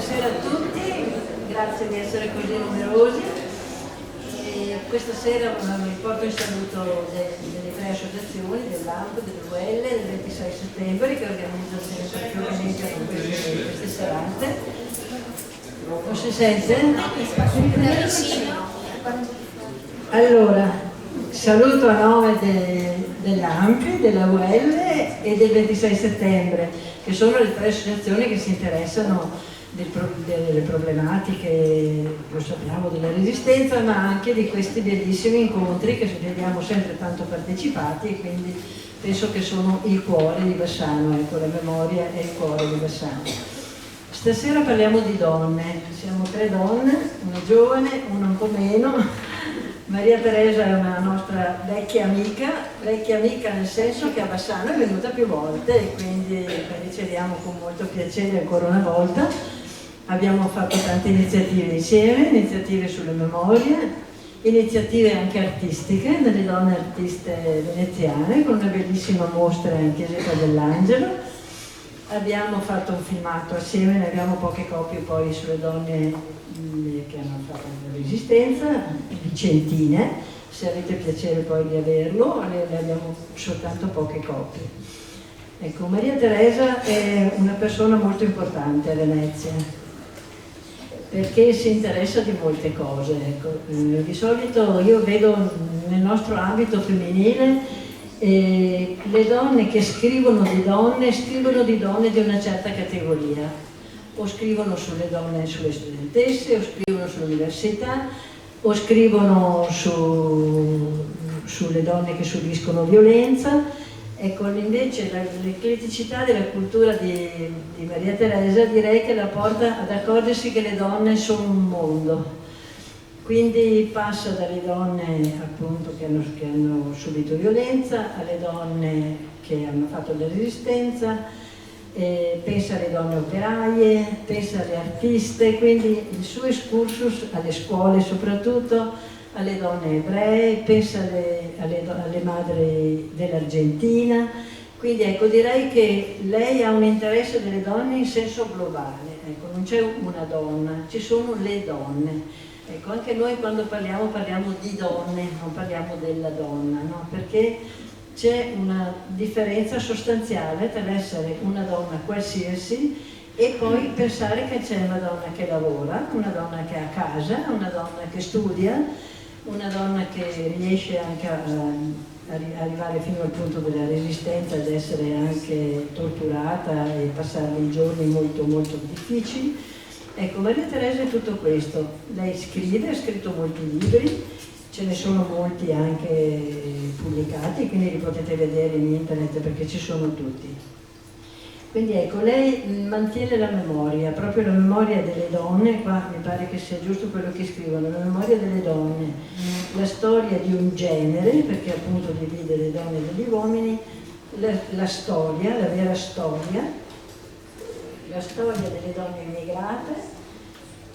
Buonasera a tutti, grazie di essere così numerosi. Questa sera vi porto in saluto delle tre associazioni, dell'AMP, dell'UL, del 26 settembre, che organizzano queste serate. Non si sente? Allora, saluto a nome dell'AMP, della UL e del 26 settembre, che sono le tre associazioni che si interessano delle problematiche, lo sappiamo, della resistenza, ma anche di questi bellissimi incontri che vediamo sempre tanto partecipati, e quindi penso che sono il cuore di Bassano, ecco, la memoria è il cuore di Bassano. Stasera parliamo di donne, siamo tre donne, una giovane, una un po' meno. Maria Teresa è una nostra vecchia amica nel senso che a Bassano è venuta più volte e quindi la riceviamo con molto piacere ancora una volta. Abbiamo fatto tante iniziative insieme, iniziative sulle memorie, iniziative anche artistiche delle donne artiste veneziane, con una bellissima mostra in Chiesetta dell'Angelo. Abbiamo fatto un filmato assieme, ne abbiamo poche copie poi sulle donne che hanno fatto la resistenza, vicentine, se avete piacere poi di averlo, ne abbiamo soltanto poche copie. Ecco, Maria Teresa è una persona molto importante a Venezia, perché si interessa di molte cose. Ecco. Di solito io vedo nel nostro ambito femminile le donne che scrivono di donne di una certa categoria, o scrivono sulle donne, sulle studentesse, o scrivono sull'università, o scrivono sulle donne che subiscono violenza. Ecco, invece l'ecletticità della cultura di Maria Teresa direi che la porta ad accorgersi che le donne sono un mondo. Quindi passa dalle donne appunto che hanno subito violenza alle donne che hanno fatto la resistenza, pensa alle donne operaie, pensa alle artiste, quindi il suo excursus alle scuole soprattutto, alle donne ebree, pensa alle madri dell'Argentina. Quindi ecco, direi che lei ha un interesse delle donne in senso globale, ecco, non c'è una donna, ci sono le donne. Ecco, anche noi quando parliamo di donne, non parliamo della donna, no? Perché c'è una differenza sostanziale tra l'essere una donna qualsiasi e poi pensare che c'è una donna che lavora, una donna che è a casa, una donna che studia, una donna che riesce anche a arrivare fino al punto della resistenza, ad essere anche torturata e passare dei giorni molto molto difficili. Ecco, Maria Teresa è tutto questo. Lei scrive, ha scritto molti libri, ce ne sono molti anche pubblicati, quindi li potete vedere in internet perché ci sono tutti. Quindi ecco, lei mantiene la memoria, proprio la memoria delle donne, qua mi pare che sia giusto quello che scrivono, la memoria delle donne, la storia di un genere, perché appunto divide le donne dagli uomini, la storia, la vera storia, la storia delle donne immigrate,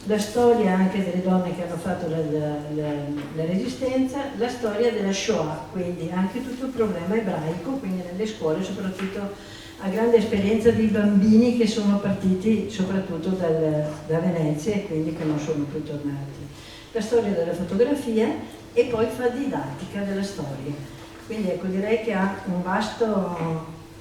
la storia anche delle donne che hanno fatto la resistenza, la storia della Shoah, quindi anche tutto il problema ebraico, quindi nelle scuole soprattutto a grande esperienza di bambini che sono partiti soprattutto da Venezia e quindi che non sono più tornati. La storia della fotografia e poi fa didattica della storia. Quindi ecco, direi che ha un vasto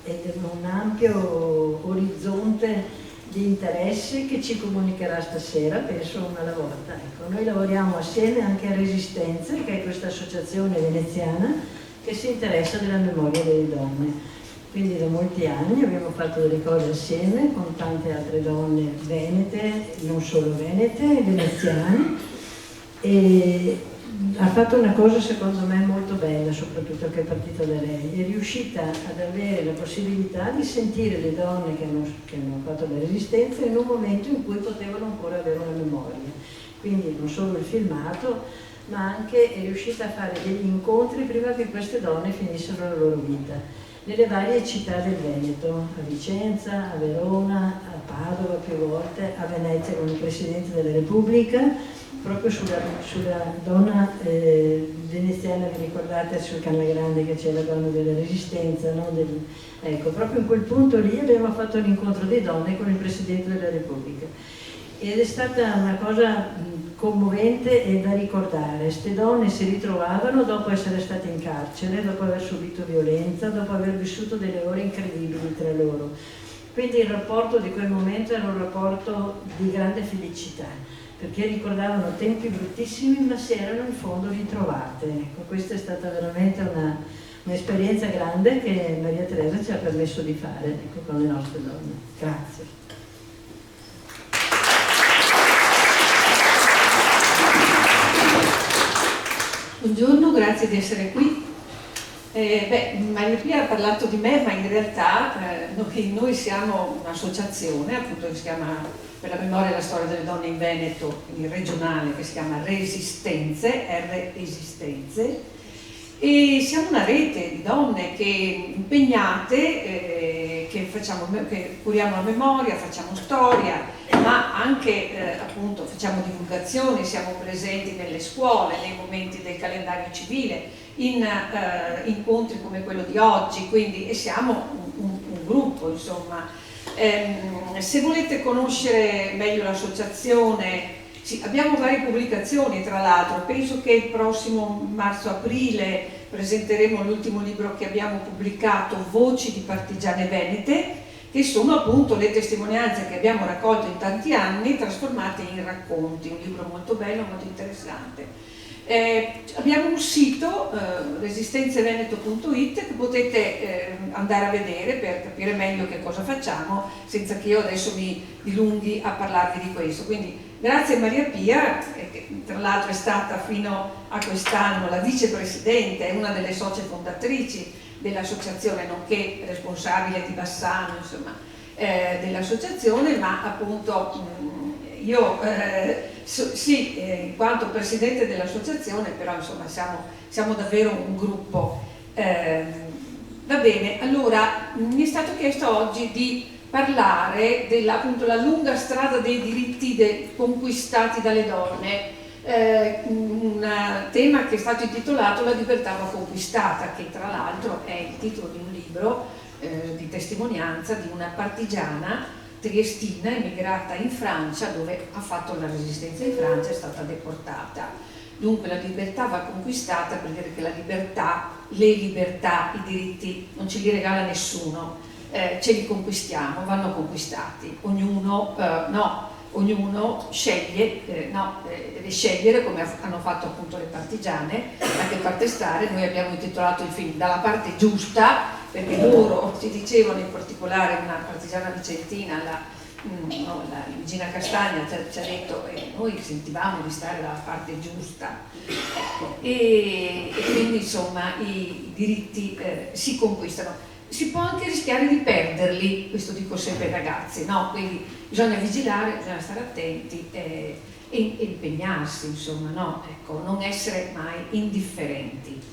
ed un ampio orizzonte di interessi che ci comunicherà stasera, penso una alla volta. Ecco, noi lavoriamo assieme anche a Resistenze, che è questa associazione veneziana che si interessa della memoria delle donne. Quindi da molti anni abbiamo fatto delle cose assieme con tante altre donne venete, non solo venete, veneziane, e ha fatto una cosa secondo me molto bella, soprattutto che è partita da lei, è riuscita ad avere la possibilità di sentire le donne che hanno fatto la resistenza in un momento in cui potevano ancora avere una memoria. Quindi non solo il filmato, ma anche è riuscita a fare degli incontri prima che queste donne finissero la loro vita, nelle varie città del Veneto, a Vicenza, a Verona, a Padova più volte, a Venezia con il Presidente della Repubblica, proprio sulla donna veneziana, vi ricordate sul Canale Grande che c'è la donna della resistenza, no? Ecco, proprio in quel punto lì abbiamo fatto l'incontro di donne con il Presidente della Repubblica. ed è stata una cosa commovente e da ricordare. Queste donne si ritrovavano dopo essere state in carcere, dopo aver subito violenza, dopo aver vissuto delle ore incredibili tra loro. Quindi il rapporto di quel momento era un rapporto di grande felicità, perché ricordavano tempi bruttissimi ma si erano in fondo ritrovate. Ecco, questa è stata veramente un'esperienza grande che Maria Teresa ci ha permesso di fare, ecco, con le nostre donne. Grazie. Buongiorno, grazie di essere qui. Maria Pia ha parlato di me, ma in realtà noi siamo un'associazione, appunto, che si chiama Per la memoria e la storia delle donne in Veneto, quindi regionale, che si chiama Resistenze, R-Esistenze, e siamo una rete di donne che impegnate, che curiamo la memoria, facciamo storia, ma anche appunto facciamo divulgazione, siamo presenti nelle scuole, nei momenti del calendario civile, in incontri come quello di oggi, quindi, e siamo un gruppo, insomma. Se volete conoscere meglio l'associazione, sì, abbiamo varie pubblicazioni, tra l'altro. Penso che il prossimo marzo-aprile presenteremo l'ultimo libro che abbiamo pubblicato, Voci di partigiane venete, che sono appunto le testimonianze che abbiamo raccolto in tanti anni trasformate in racconti, un libro molto bello, molto interessante. Abbiamo un sito, resistenzeveneto.it, che potete andare a vedere per capire meglio che cosa facciamo, senza che io adesso mi dilunghi a parlarvi di questo. Quindi grazie a Maria Pia, che tra l'altro è stata fino a quest'anno la vicepresidente, è una delle socie fondatrici dell'associazione, nonché responsabile di Bassano, insomma, dell'associazione, ma appunto io sì, in quanto presidente dell'associazione, però insomma siamo davvero un gruppo. Va bene, allora mi è stato chiesto oggi di parlare della appunto la lunga strada dei diritti conquistati dalle donne, un tema che è stato intitolato La libertà va conquistata, che tra l'altro è il titolo di un libro di testimonianza di una partigiana triestina emigrata in Francia, dove ha fatto la resistenza in Francia, è stata deportata. Dunque la libertà va conquistata, per dire che la libertà, le libertà, i diritti non ce li regala nessuno, ce li conquistiamo, vanno conquistati. Ognuno sceglie, deve scegliere, come hanno fatto appunto le partigiane, da che parte stare. Noi abbiamo intitolato il film Dalla parte giusta, perché loro ci dicevano, in particolare una partigiana vicentina, la Luigina Castagna, ci ha detto noi sentivamo di stare dalla parte giusta, ecco. E quindi insomma i diritti si conquistano. Si può anche rischiare di perderli, questo dico sempre ai ragazzi, no? Quindi bisogna vigilare, bisogna stare attenti e impegnarsi, insomma, no? Ecco, non essere mai indifferenti.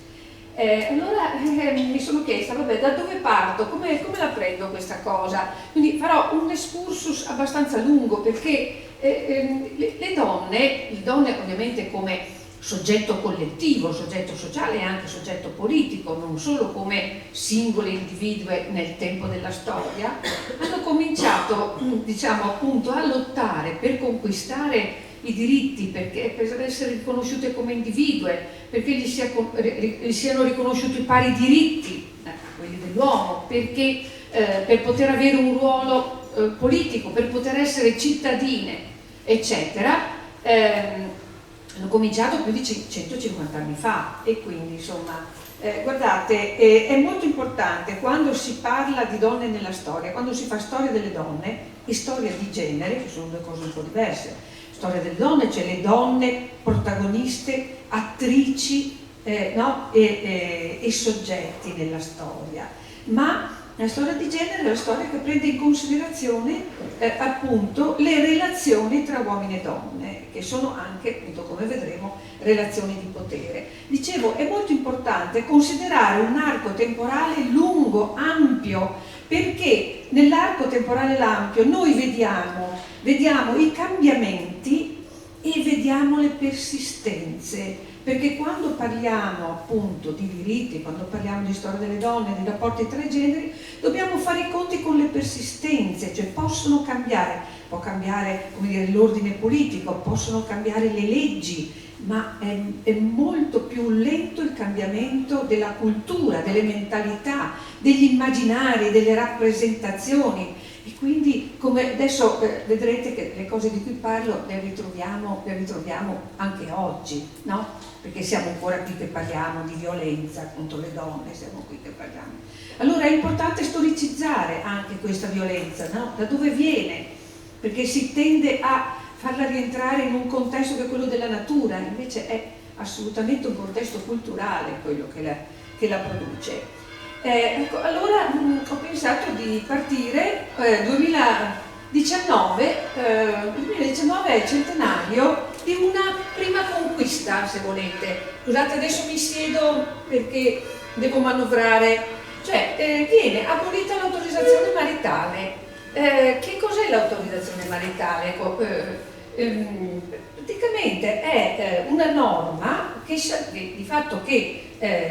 Allora mi sono chiesta, vabbè, da dove parto? Come la prendo questa cosa? Quindi farò un excursus abbastanza lungo, perché le donne ovviamente come soggetto collettivo, soggetto sociale e anche soggetto politico, non solo come singole individue nel tempo della storia, hanno cominciato, diciamo appunto, a lottare per conquistare i diritti, per essere riconosciute come individue, perché gli siano riconosciuti pari diritti, quelli dell'uomo, perché per poter avere un ruolo politico, per poter essere cittadine, eccetera. Hanno cominciato più di 150 anni fa, e quindi insomma guardate, è molto importante quando si parla di donne nella storia, quando si fa storia delle donne e storia di genere, che sono due cose un po' diverse. Storia delle donne, cioè le donne protagoniste, attrici e soggetti nella storia, ma la storia di genere è la storia che prende in considerazione appunto le relazioni tra uomini e donne, che sono anche, appunto, come vedremo, relazioni di potere. Dicevo, è molto importante considerare un arco temporale lungo, ampio, perché nell'arco temporale ampio noi vediamo i cambiamenti e vediamo le persistenze, perché quando parliamo appunto di diritti, quando parliamo di storia delle donne, di rapporti tra i generi, dobbiamo fare i conti con le persistenze, cioè possono cambiare. può cambiare, come dire, l'ordine politico, possono cambiare le leggi, ma è molto più lento il cambiamento della cultura, delle mentalità, degli immaginari, delle rappresentazioni. E quindi, come adesso vedrete che le cose di cui parlo le ritroviamo anche oggi, no? Perché siamo ancora qui che parliamo di violenza contro le donne, siamo qui che parliamo. Allora è importante storicizzare anche questa violenza, no? Da dove viene? Perché si tende a farla rientrare in un contesto che è quello della natura, invece è assolutamente un contesto culturale quello che la produce. Ecco, allora ho pensato di partire 2019 è il centenario di una prima conquista, se volete. Scusate, adesso mi siedo perché devo manovrare. Cioè, viene abolita l'autorizzazione maritale. Che cos'è l'autorizzazione maritale? Ecco, praticamente è una norma che di fatto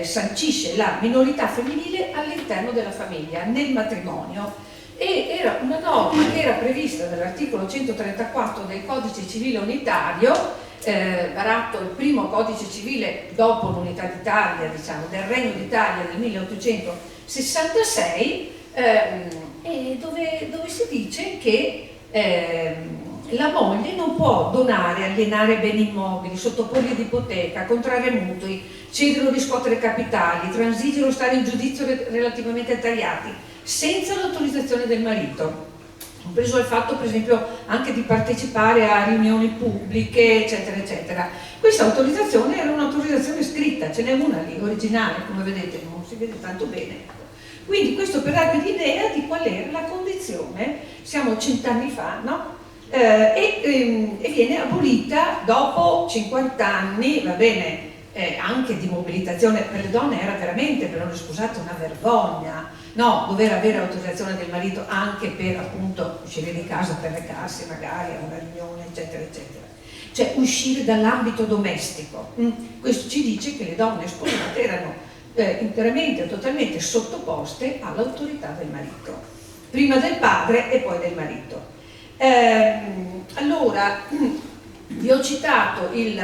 sancisce la minorità femminile all'interno della famiglia, nel matrimonio, e era una norma che era prevista dall'articolo 134 del Codice Civile Unitario, varato il primo Codice Civile dopo l'Unità d'Italia, diciamo, del Regno d'Italia del 1866, e dove si dice che la moglie non può donare, alienare beni immobili, sottoporli ad ipoteca, contrarre mutui, cedere o riscuotere capitali, transigere o stare in giudizio relativamente ai tagliati, senza l'autorizzazione del marito, compreso il fatto per esempio anche di partecipare a riunioni pubbliche, eccetera, eccetera. Questa autorizzazione era un'autorizzazione scritta, ce n'è una lì, originale, come vedete, non si vede tanto bene. Quindi questo per darvi l'idea di qual era la condizione, siamo 100 anni fa, no? E viene abolita dopo 50 anni, va bene, anche di mobilitazione per le donne era veramente, per uno sposato, una vergogna, no? Dover avere autorizzazione del marito anche per appunto uscire di casa, per recarsi magari a una riunione, eccetera, eccetera. Cioè uscire dall'ambito domestico. Questo ci dice che le donne sposate erano interamente o totalmente sottoposte all'autorità del marito, prima del padre e poi del marito. Allora, vi ho citato il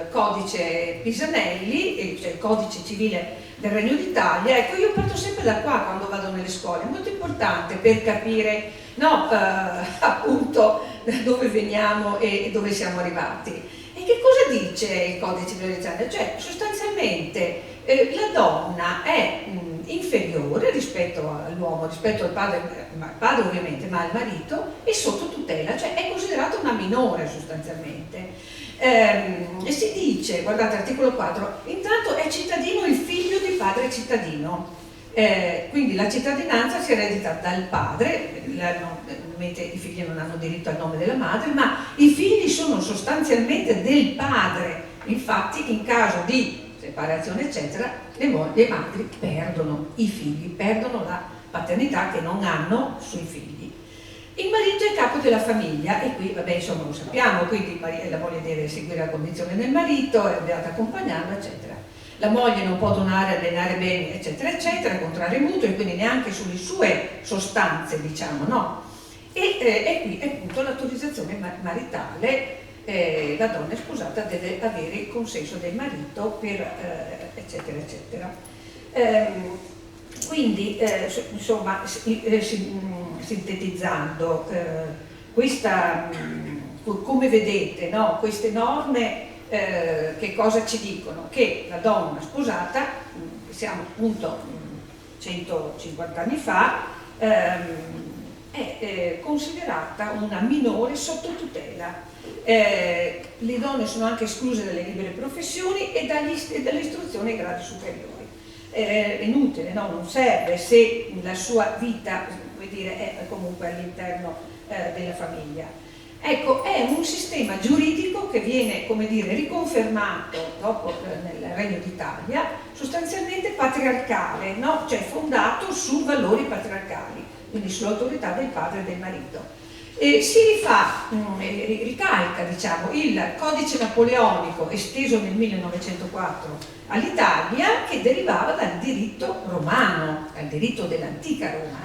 codice Pisanelli, cioè il codice civile del Regno d'Italia. Ecco, io parto sempre da qua quando vado nelle scuole, è molto importante per capire, no, appunto da dove veniamo e dove siamo arrivati. E che cosa dice il codice civile d'Italia? Cioè, sostanzialmente la donna è inferiore rispetto all'uomo, rispetto al padre ovviamente, ma al marito, è sotto tutela, cioè è considerata una minore sostanzialmente. E si dice, guardate articolo 4, intanto è cittadino il figlio di padre cittadino, quindi la cittadinanza si eredita dal padre, ovviamente i figli non hanno diritto al nome della madre, ma i figli sono sostanzialmente del padre, infatti in caso di separazione eccetera, le madri perdono i figli, perdono la paternità che non hanno sui figli. Il marito è capo della famiglia e qui, vabbè, insomma lo sappiamo, quindi la moglie deve seguire la condizione del marito, è obbligata a accompagnarlo, eccetera. La moglie non può donare, alienare beni, eccetera, eccetera, contrarre mutui, quindi neanche sulle sue sostanze, diciamo, no? E qui appunto l'autorizzazione maritale. La donna sposata deve avere il consenso del marito per eccetera eccetera. Quindi insomma sintetizzando questa, come vedete, no, queste norme che cosa ci dicono? Che la donna sposata, siamo appunto 150 anni fa, è considerata una minore sotto tutela. Le donne sono anche escluse dalle libere professioni e dall'istruzione ai gradi superiori. È inutile, no? Non serve se la sua vita, vuol dire, è comunque all'interno della famiglia. Ecco, è un sistema giuridico che viene, come dire, riconfermato dopo nel Regno d'Italia, sostanzialmente patriarcale, no? Cioè fondato su valori patriarcali, quindi sull'autorità del padre e del marito. Si ricalca, diciamo, il codice napoleonico esteso nel 1904 all'Italia, che derivava dal diritto romano, dal diritto dell'antica Roma.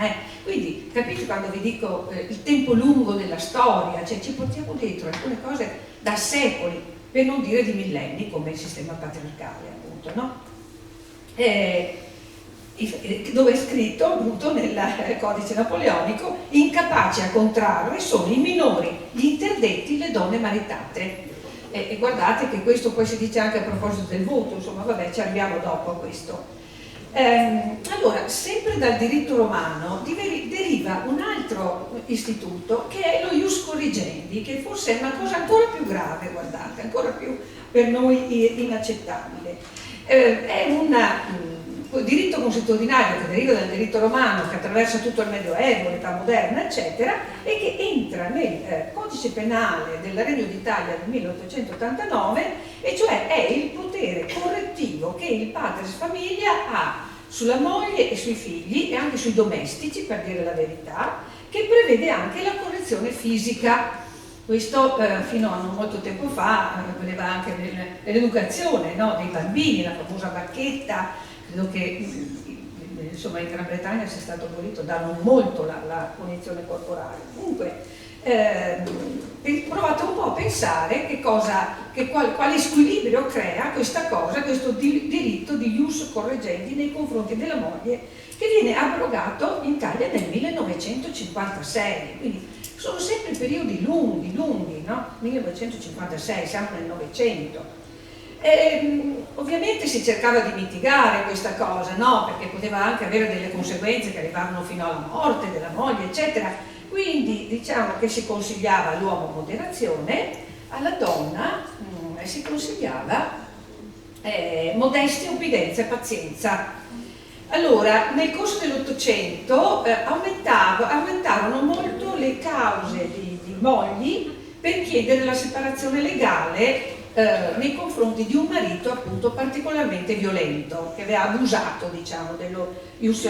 Quindi capite quando vi dico il tempo lungo della storia, cioè ci portiamo dietro alcune cose da secoli, per non dire di millenni, come il sistema patriarcale, appunto, no? Dove è scritto appunto nel codice napoleonico: incapaci a contrarre sono i minori, gli interdetti, le donne maritate. E guardate che questo poi si dice anche a proposito del voto, insomma vabbè, ci arriviamo dopo a questo. Allora, sempre dal diritto romano deriva un altro istituto che è lo ius corrigendi, che forse è una cosa ancora più grave, guardate, ancora più per noi inaccettabile. È un diritto consuetudinario che deriva dal diritto romano, che attraversa tutto il Medioevo, l'età moderna, eccetera, e che entra nel codice penale del Regno d'Italia del 1889, e cioè è il potere correttivo che il patris famiglia ha sulla moglie e sui figli e anche sui domestici, per dire la verità, che prevede anche la correzione fisica. Questo fino a non molto tempo fa voleva anche nell'educazione, no, dei bambini, la famosa bacchetta. Credo che insomma in Gran Bretagna sia stato abolito da non molto la punizione corporale. Comunque provate un po' a pensare quale squilibrio crea questa cosa, questo diritto di ius corrigendi nei confronti della moglie, che viene abrogato in Italia nel 1956, quindi sono sempre periodi lunghi, no? 1956, siamo nel Novecento. Ovviamente si cercava di mitigare questa cosa, no? Perché poteva anche avere delle conseguenze che arrivavano fino alla morte della moglie, eccetera. Quindi diciamo che si consigliava all'uomo moderazione, alla donna si consigliava modestia, ubbidienza e pazienza. Allora, nel corso dell'Ottocento aumentavano molto le cause di mogli per chiedere la separazione legale nei confronti di un marito appunto particolarmente violento, che aveva abusato, diciamo, dello ius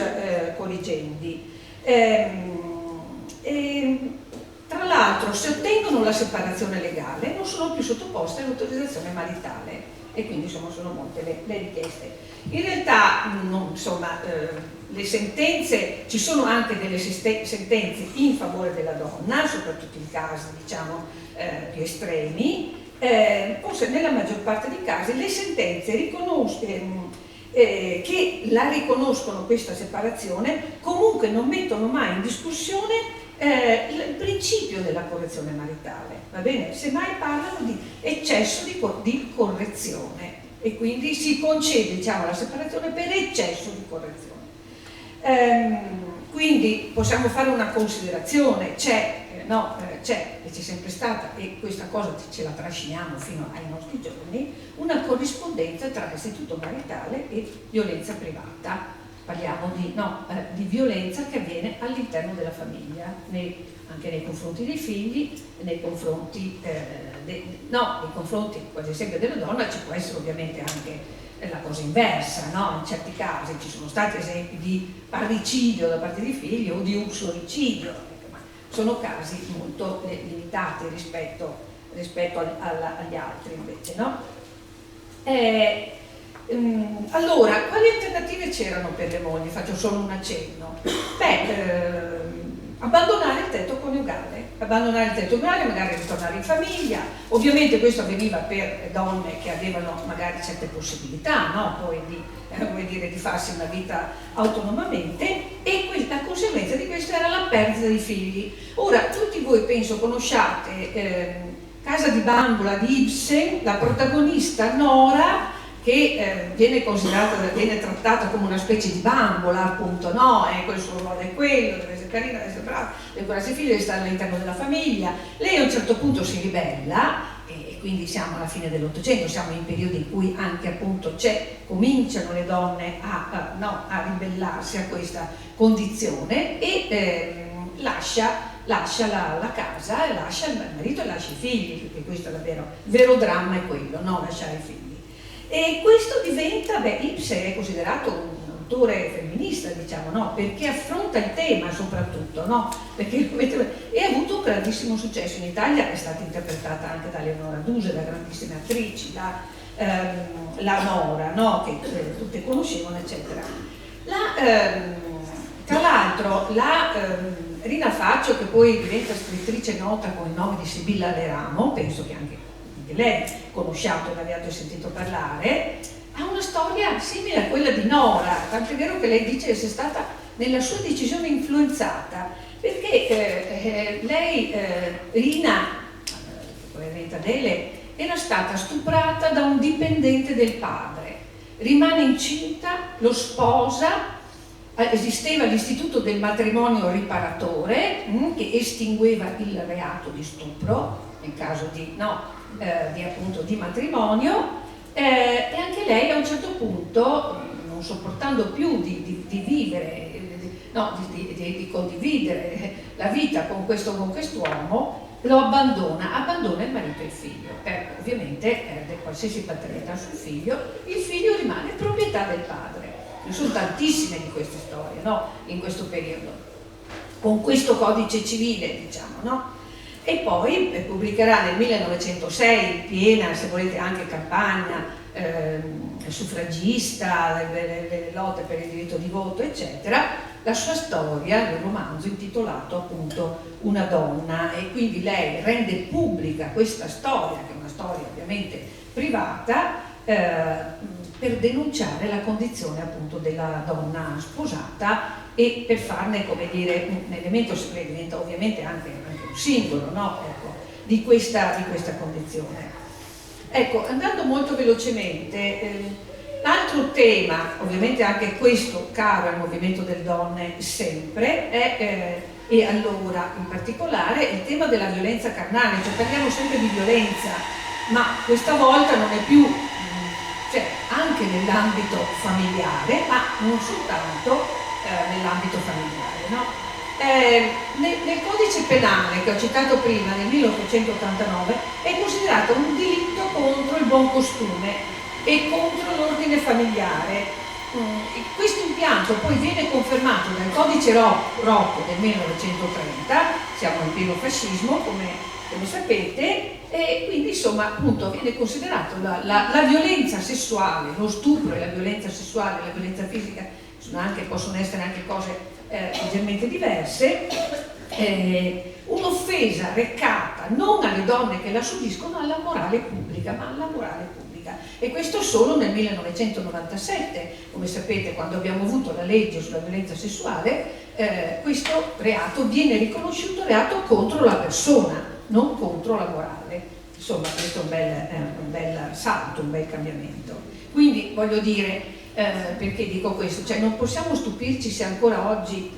corrigendi. Tra l'altro, se ottengono la separazione legale non sono più sottoposte all'autorizzazione maritale, e quindi insomma sono molte le richieste. In realtà le sentenze, ci sono anche delle sentenze in favore della donna, soprattutto in casi diciamo più estremi. Forse nella maggior parte dei casi le sentenze che la riconoscono questa separazione comunque non mettono mai in discussione il principio della correzione maritale, va bene? Semmai parlano di eccesso di correzione, e quindi si concede, diciamo, la separazione per eccesso di correzione. Quindi possiamo fare una considerazione, c'è e c'è sempre stata, e questa cosa ce la trasciniamo fino ai nostri giorni, una corrispondenza tra istituto maritale e violenza privata. Parliamo di violenza che avviene all'interno della famiglia, anche nei confronti dei figli, nei confronti quasi sempre della donna. Ci può essere ovviamente anche la cosa inversa, no? In certi casi ci sono stati esempi di parricidio da parte dei figli o di uxoricidio, ma sono casi molto limitati rispetto agli altri invece, no? Allora, quali alternative c'erano per le mogli? Faccio solo un accenno. Abbandonare il tetto coniugale, magari ritornare in famiglia. Ovviamente questo avveniva per donne che avevano magari certe possibilità, no? Poi di farsi una vita autonomamente, e la conseguenza di questo era la perdita di figli. Ora, tutti voi penso conosciate Casa di bambola di Ibsen, la protagonista Nora, che viene trattata come una specie di bambola, appunto, no? Quel suo ruolo è quello, deve essere carina, deve essere brava, deve curarsi i figli, deve stare all'interno della famiglia. Lei a un certo punto si ribella, e quindi siamo alla fine dell'Ottocento, siamo in periodi in cui anche appunto cominciano le donne a ribellarsi a questa condizione, e lascia la casa, e lascia il marito e lascia i figli, perché questo è il vero dramma, è quello, no? Lasciare i figli. E questo diventa, Ibsen è considerato un autore femminista, diciamo, no? Perché affronta il tema soprattutto, no? E ha avuto un grandissimo successo in Italia, è stata interpretata anche da Leonora Duse, da grandissime attrici, la Nora, no? Che tutte conoscevano, eccetera. Tra l'altro l'altro Rina Faccio, che poi diventa scrittrice nota con il nome di Sibilla Leramo, penso che anche lei conosciate, l'abbiate sentito parlare, ha una storia simile a quella di Nora, tant'è vero che lei dice di essere stata nella sua decisione influenzata, perché lei, Rina, probabilmente Adele, era stata stuprata da un dipendente del padre, rimane incinta, lo sposa, esisteva l'istituto del matrimonio riparatore che estingueva il reato di stupro nel caso di matrimonio, e anche lei a un certo punto, non sopportando più di vivere, di condividere la vita con quest'uomo, lo abbandona il marito e il figlio, ovviamente perde qualsiasi paternità sul figlio, il figlio rimane proprietà del padre. Ne sono tantissime di queste storie, no? In questo periodo, con questo codice civile, diciamo, no? E poi pubblicherà nel 1906, piena, se volete, anche campagna suffragista, le lotte per il diritto di voto, eccetera, la sua storia, nel romanzo intitolato appunto Una donna, e quindi lei rende pubblica questa storia, che è una storia ovviamente privata, per denunciare la condizione appunto della donna sposata e per farne, come dire, un elemento che diventa ovviamente anche un simbolo, no? Ecco, di questa condizione. Ecco, andando molto velocemente, l'altro tema, ovviamente anche questo caro al movimento delle donne sempre, e allora in particolare il tema della violenza carnale, cioè parliamo sempre di violenza, ma questa volta non è più anche nell'ambito familiare, ma non soltanto nell'ambito familiare, no? Nel codice penale che ho citato prima, nel 1889, è considerato un delitto contro il buon costume e contro l'ordine familiare. Questo impianto poi viene confermato dal codice Rocco del 1930, siamo in pieno fascismo come sapete, e quindi insomma appunto viene considerato la violenza sessuale, lo stupro e la violenza sessuale, la violenza fisica possono essere anche cose leggermente diverse, un'offesa recata non alle donne che la subiscono, alla morale pubblica, ma alla morale pubblica. E questo solo nel 1997, come sapete, quando abbiamo avuto la legge sulla violenza sessuale, questo reato viene riconosciuto reato contro la persona, non contro la morale. Insomma, questo è un bel salto, un bel cambiamento. Quindi voglio dire, perché dico questo, cioè non possiamo stupirci se ancora oggi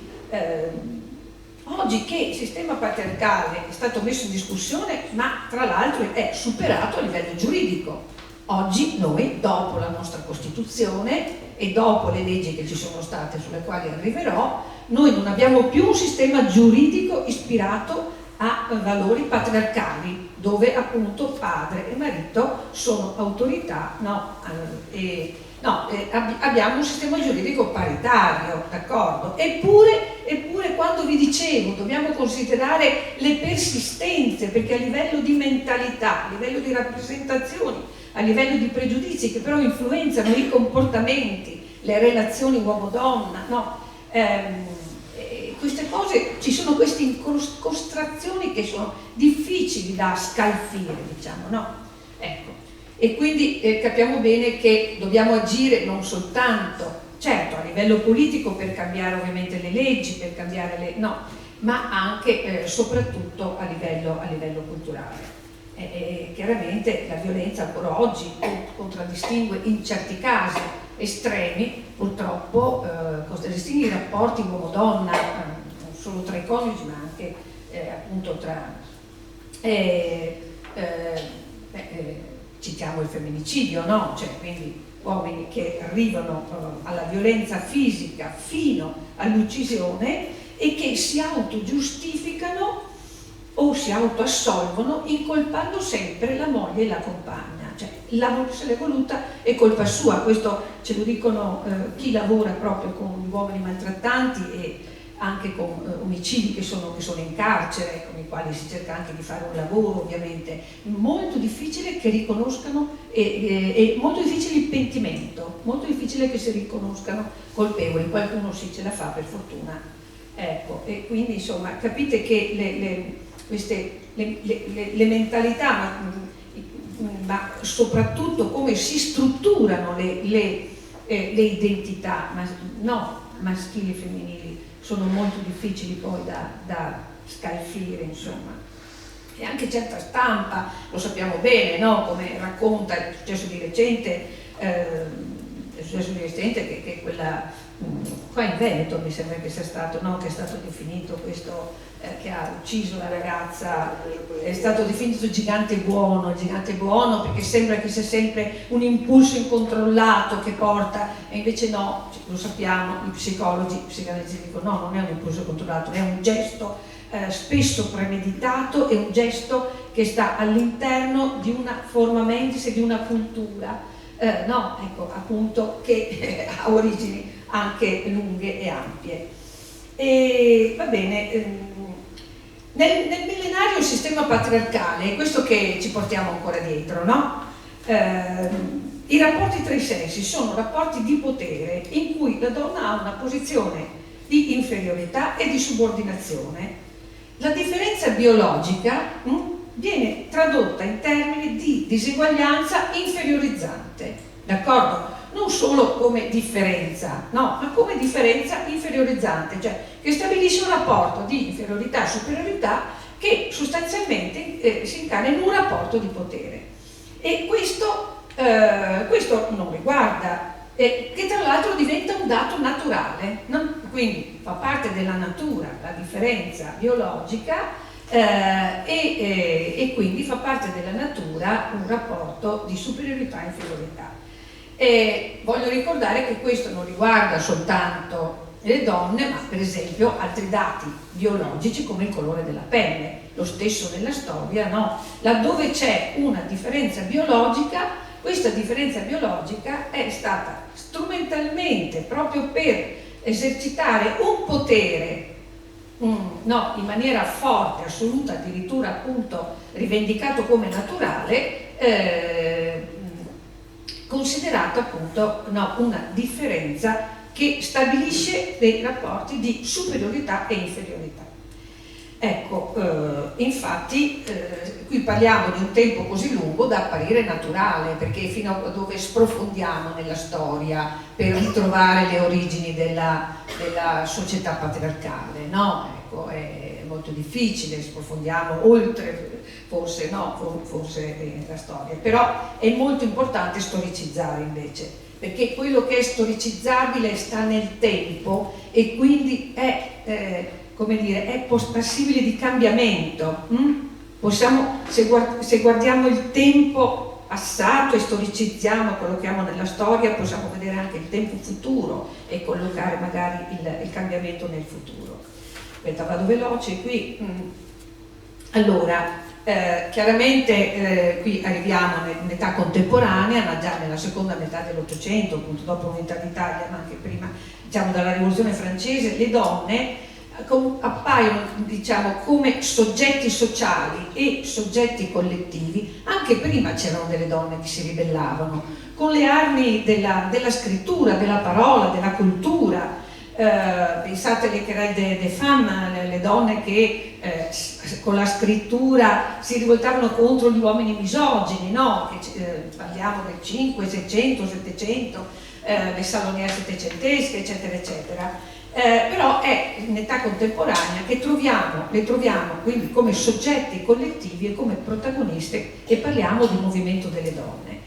che il sistema patriarcale è stato messo in discussione, ma tra l'altro è superato a livello giuridico. Oggi noi, dopo la nostra Costituzione e dopo le leggi che ci sono state, sulle quali arriverò, noi non abbiamo più un sistema giuridico ispirato a valori patriarcali, dove appunto padre e marito sono autorità, abbiamo un sistema giuridico paritario, d'accordo? Eppure quando vi dicevo dobbiamo considerare le persistenze, perché a livello di mentalità, a livello di rappresentazioni, a livello di pregiudizi che però influenzano i comportamenti, le relazioni uomo-donna, no? Queste cose, ci sono queste incrostazioni che sono difficili da scalfire, diciamo, no? Ecco. E quindi capiamo bene che dobbiamo agire non soltanto, certo, a livello politico per cambiare ovviamente le leggi, per cambiare ma anche soprattutto a livello culturale. Chiaramente la violenza ancora oggi contraddistingue in certi casi estremi, purtroppo contraddistingue i rapporti uomo-donna, non solo tra i coniugi ma anche appunto tra citiamo il femminicidio, no? Cioè, quindi uomini che arrivano alla violenza fisica fino all'uccisione e che si autogiustificano o si autoassolvono incolpando sempre la moglie e la compagna. Cioè, se l'è voluta è colpa sua, questo ce lo dicono chi lavora proprio con gli uomini maltrattanti e anche con omicidi che sono in carcere, con i quali si cerca anche di fare un lavoro ovviamente molto difficile, che riconoscano e molto difficile il pentimento, molto difficile che si riconoscano colpevoli. Qualcuno sì ce la fa, per fortuna, Ecco, e quindi insomma capite che le mentalità, ma soprattutto come si strutturano le identità, maschili e femminili, sono molto difficili poi da scalfire, insomma. E anche certa stampa, lo sappiamo bene, no? Come racconta il successo di recente, che è quella qua in Veneto, mi sembra che sia stato, no? Che è stato definito questo che ha ucciso la ragazza, è stato definito gigante buono perché sembra che sia sempre un impulso incontrollato che porta, e invece no, lo sappiamo, i psicologi, i psicanalisti dicono no, non è un impulso controllato, è un gesto spesso premeditato, è un gesto che sta all'interno di una forma mentis e di una cultura, appunto, che ha origini anche lunghe e ampie. E va bene, nel millenario sistema patriarcale è questo che ci portiamo ancora dietro, no? I rapporti tra i sessi sono rapporti di potere in cui la donna ha una posizione di inferiorità e di subordinazione. La differenza biologica viene tradotta in termini di diseguaglianza inferiorizzante, d'accordo? Non solo come differenza, no, ma come differenza inferiorizzante, cioè che stabilisce un rapporto di inferiorità e superiorità che sostanzialmente si incarna in un rapporto di potere. E questo non riguarda, che tra l'altro diventa un dato naturale, no? Quindi fa parte della natura la differenza biologica e quindi fa parte della natura un rapporto di superiorità e inferiorità. E voglio ricordare che questo non riguarda soltanto le donne, ma per esempio altri dati biologici come il colore della pelle, lo stesso nella storia, no? Laddove c'è una differenza biologica, questa differenza biologica è stata strumentalmente proprio per esercitare un potere in maniera forte, assoluta, addirittura appunto rivendicato come naturale, considerata appunto una differenza che stabilisce dei rapporti di superiorità e inferiorità. Ecco, infatti qui parliamo di un tempo così lungo da apparire naturale, perché fino a dove sprofondiamo nella storia per ritrovare le origini della società patriarcale, no? Ecco, è molto difficile, sprofondiamo oltre, forse no, forse la storia, però è molto importante storicizzare invece, perché quello che è storicizzabile sta nel tempo e quindi è passibile di cambiamento. Possiamo, se guardiamo il tempo passato e storicizziamo, collochiamo nella storia, possiamo vedere anche il tempo futuro e collocare magari il cambiamento nel futuro. Aspetta, vado veloce qui. Allora, chiaramente qui arriviamo in età contemporanea, ma già nella seconda metà dell'Ottocento, appunto dopo l'unità d'Italia, ma anche prima, diciamo dalla Rivoluzione francese, le donne appaiono, diciamo, come soggetti sociali e soggetti collettivi. Anche prima c'erano delle donne che si ribellavano con le armi della scrittura, della parola, della cultura. Pensate alle querelle des femmes, le donne che con la scrittura si rivoltavano contro gli uomini misogini, no? Parliamo del 500, 600, 700, le saloniere settecentesche, eccetera, eccetera. Però è in età contemporanea che le troviamo quindi come soggetti collettivi e come protagoniste, e parliamo di movimento delle donne.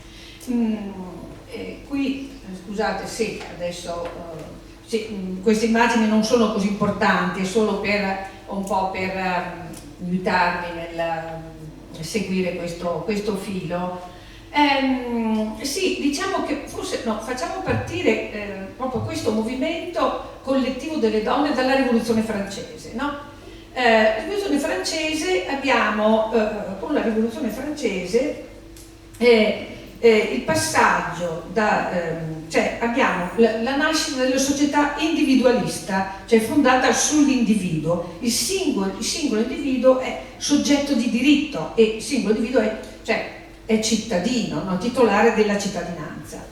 Qui, scusate, sì, adesso queste immagini non sono così importanti, è solo per aiutarmi nel seguire questo filo. Sì, diciamo che forse facciamo partire proprio questo movimento collettivo delle donne dalla Rivoluzione francese, no? La Rivoluzione francese abbiamo con la Rivoluzione francese il passaggio cioè abbiamo la nascita della società individualista, cioè fondata sull'individuo. Il singolo individuo è soggetto di diritto e il singolo individuo è cittadino, no? Titolare della cittadinanza.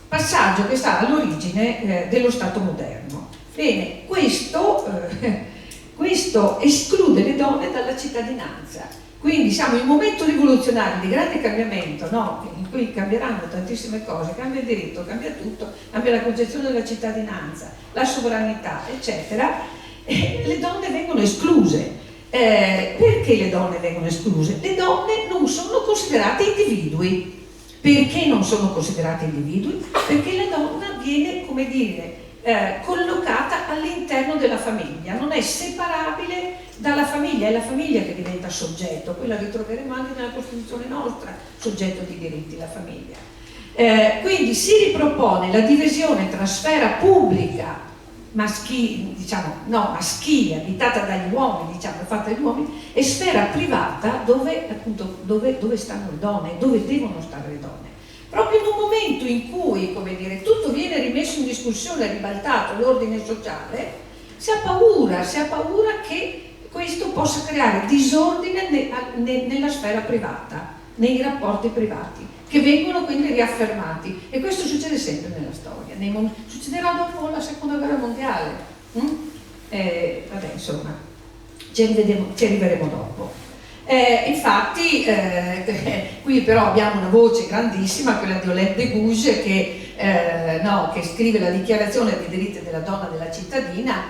Passaggio che sta all'origine dello Stato moderno. Bene, questo esclude le donne dalla cittadinanza. Quindi siamo in un momento rivoluzionario di grande cambiamento, no? In cui cambieranno tantissime cose, cambia il diritto, cambia tutto, cambia la concezione della cittadinanza, la sovranità, eccetera. Le donne vengono escluse. Perché le donne vengono escluse? Le donne non sono considerate individui. Perché non sono considerate individui? Perché la donna viene, come dire, collocata all'interno della famiglia, non è separabile dalla famiglia, è la famiglia che diventa soggetto, quella ritroveremo anche nella Costituzione nostra, soggetto di diritti, la famiglia. Quindi si ripropone la divisione tra sfera pubblica, maschile, abitata dagli uomini, fatta dagli uomini, e sfera privata dove stanno le donne, dove devono stare le donne. Proprio in un momento in cui, come dire, tutto viene rimesso in discussione, ribaltato l'ordine sociale, si ha paura che questo possa creare disordine nella sfera privata, nei rapporti privati, che vengono quindi riaffermati. E questo succede sempre nella storia. Succederà dopo la seconda guerra mondiale. Vabbè, insomma, ci arriveremo dopo. Infatti, qui però abbiamo una voce grandissima, quella di Olette de Gouges, che scrive la Dichiarazione dei diritti della donna e della cittadina,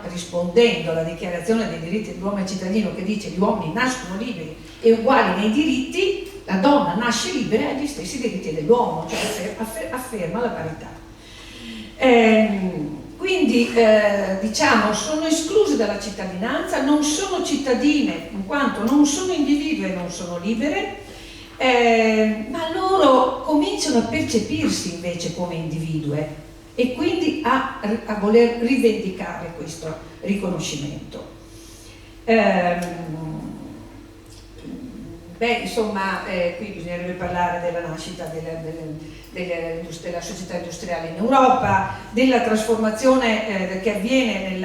rispondendo alla Dichiarazione dei diritti dell'uomo e cittadino, che dice: gli uomini nascono liberi e uguali nei diritti, la donna nasce libera e ha gli stessi diritti dell'uomo, cioè afferma la parità. Quindi sono escluse dalla cittadinanza, non sono cittadine in quanto non sono individue e non sono libere, ma loro cominciano a percepirsi invece come individue e quindi a voler rivendicare questo riconoscimento. Qui bisognerebbe parlare della nascita della società industriale in Europa, della trasformazione che avviene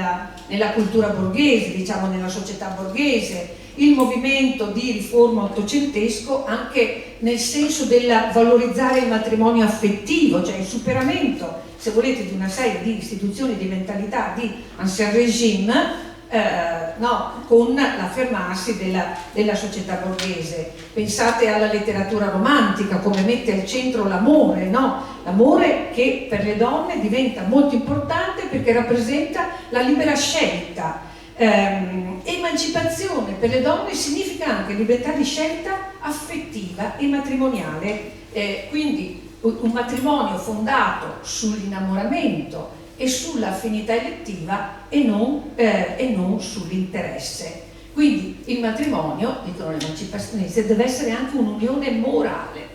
nella cultura borghese, nella società borghese, il movimento di riforma ottocentesco anche nel senso del valorizzare il matrimonio affettivo, cioè il superamento, se volete, di una serie di istituzioni, di mentalità di ancien régime, con l'affermarsi della società borghese. Pensate alla letteratura romantica, come mette al centro l'amore, l'amore che per le donne diventa molto importante perché rappresenta la libera scelta. Emancipazione per le donne significa anche libertà di scelta affettiva e matrimoniale, quindi un matrimonio fondato sull'innamoramento e sulla affinità elettiva e non sull'interesse. Quindi il matrimonio, dicono le emancipazioniste, deve essere anche un'unione morale.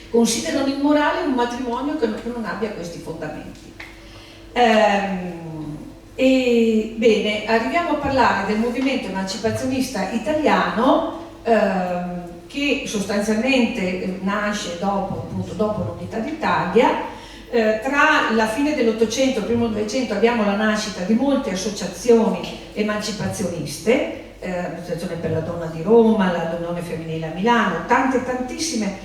Considerano immorale un matrimonio che non abbia questi fondamenti. Bene, arriviamo a parlare del movimento emancipazionista italiano, che sostanzialmente nasce dopo l'unità d'Italia. Tra la fine dell'Ottocento e il primo Novecento abbiamo la nascita di molte associazioni emancipazioniste, l'Associazione per la Donna di Roma, l'Unione Femminile a Milano, tantissime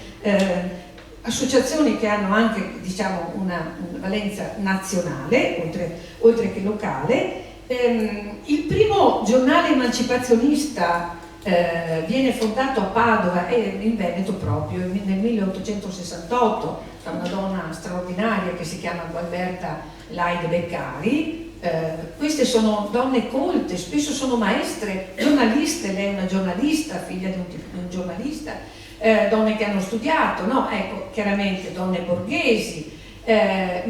associazioni che hanno anche una valenza nazionale, oltre che locale. Il primo giornale emancipazionista viene fondato a Padova e in Veneto proprio nel 1868 da una donna straordinaria che si chiama Gualberta Laide Beccari. Queste sono donne colte, spesso sono maestre, giornaliste, lei è una giornalista, figlia di un giornalista, donne che hanno studiato, chiaramente donne borghesi,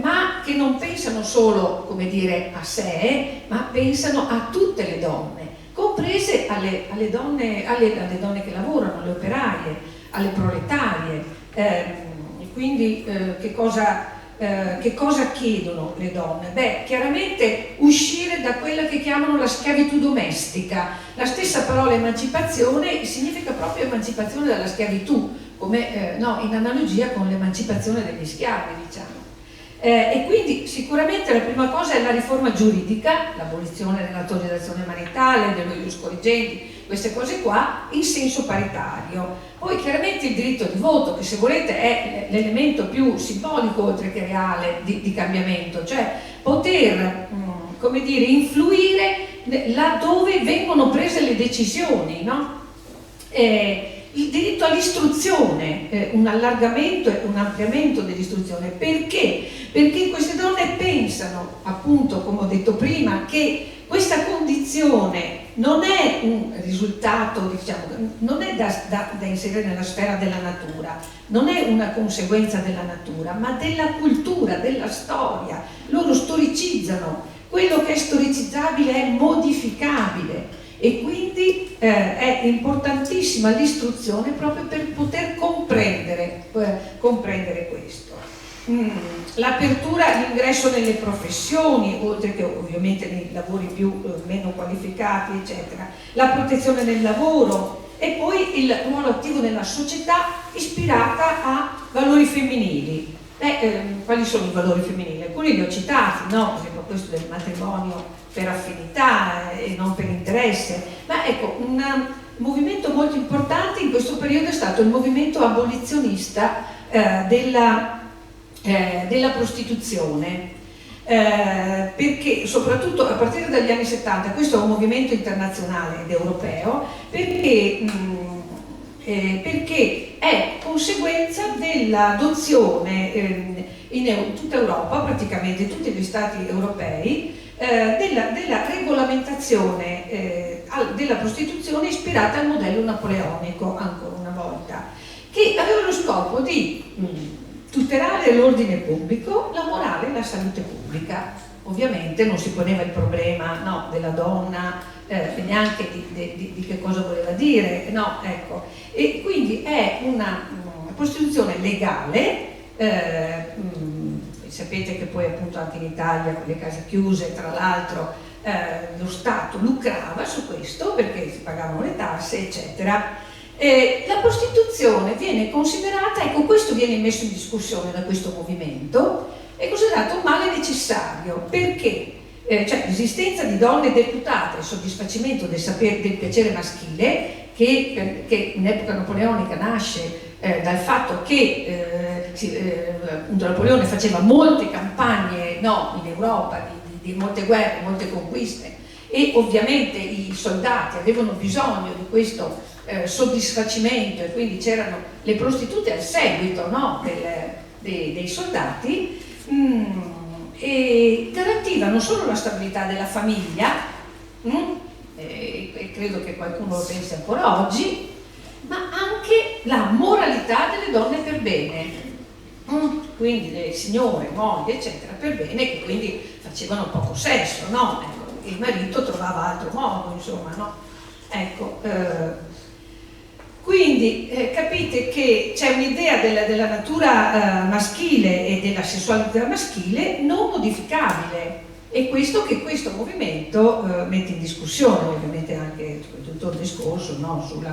ma che non pensano solo, come dire, a sé, ma pensano a tutte le donne, comprese alle donne che lavorano, alle operaie, alle proletarie. Quindi che cosa chiedono le donne? Beh, chiaramente uscire da quella che chiamano la schiavitù domestica. La stessa parola emancipazione significa proprio emancipazione dalla schiavitù, come in analogia con l'emancipazione degli schiavi, E quindi sicuramente la prima cosa è la riforma giuridica, l'abolizione dell'autorizzazione maritale, dello ius corrigenti, queste cose qua, in senso paritario. Poi chiaramente il diritto di voto, che se volete è l'elemento più simbolico oltre che reale di cambiamento, cioè poter come dire, influire laddove vengono prese le decisioni, no? Il diritto all'istruzione, un allargamento e un ampliamento dell'istruzione. Perché? Perché queste donne pensano, appunto, come ho detto prima, che questa condizione non è un risultato, diciamo, non è da inserire nella sfera della natura, non è una conseguenza della natura, ma della cultura, della storia. Loro storicizzano, quello che è storicizzabile è modificabile. E quindi è importantissima l'istruzione proprio per poter comprendere questo. L'apertura, l'ingresso nelle professioni, oltre che ovviamente nei lavori meno qualificati, eccetera, la protezione del lavoro e poi il ruolo attivo nella società ispirata a valori femminili. Quali sono i valori femminili? Alcuni li ho citati, no? Per esempio questo del matrimonio per affinità e non per interesse, ma ecco, un movimento molto importante in questo periodo è stato il movimento abolizionista della prostituzione, perché soprattutto a partire dagli anni 70, questo è un movimento internazionale ed europeo, perché è conseguenza dell'adozione in tutta Europa, praticamente in tutti gli stati europei, della regolamentazione della prostituzione ispirata al modello napoleonico, ancora una volta, che aveva lo scopo di tutelare l'ordine pubblico, la morale e la salute pubblica. Ovviamente non si poneva il problema, no, della donna, neanche di che cosa voleva dire, no, ecco. E quindi è una prostituzione legale. Sapete che poi appunto anche in Italia con le case chiuse, tra l'altro, lo Stato lucrava su questo perché si pagavano le tasse, eccetera. La prostituzione viene considerata, ecco, questo viene messo in discussione da questo movimento, è considerato un male necessario perché cioè l'esistenza di donne deputate al soddisfacimento del piacere maschile, che in epoca napoleonica nasce dal fatto che appunto Napoleone faceva molte campagne, no, in Europa, di molte guerre, molte conquiste, e ovviamente i soldati avevano bisogno di questo soddisfacimento e quindi c'erano le prostitute al seguito, no, dei soldati, e garantiva non solo la stabilità della famiglia, e credo che qualcuno lo pensi ancora oggi, ma anche la moralità delle donne per bene, quindi le signore, mogli, eccetera, per bene, che quindi facevano poco sesso, no? Ecco, il marito trovava altro modo, insomma, no? Ecco, quindi capite che c'è un'idea della natura maschile e della sessualità maschile non modificabile, e questo movimento mette in discussione, ovviamente anche tutto il discorso, no, sulla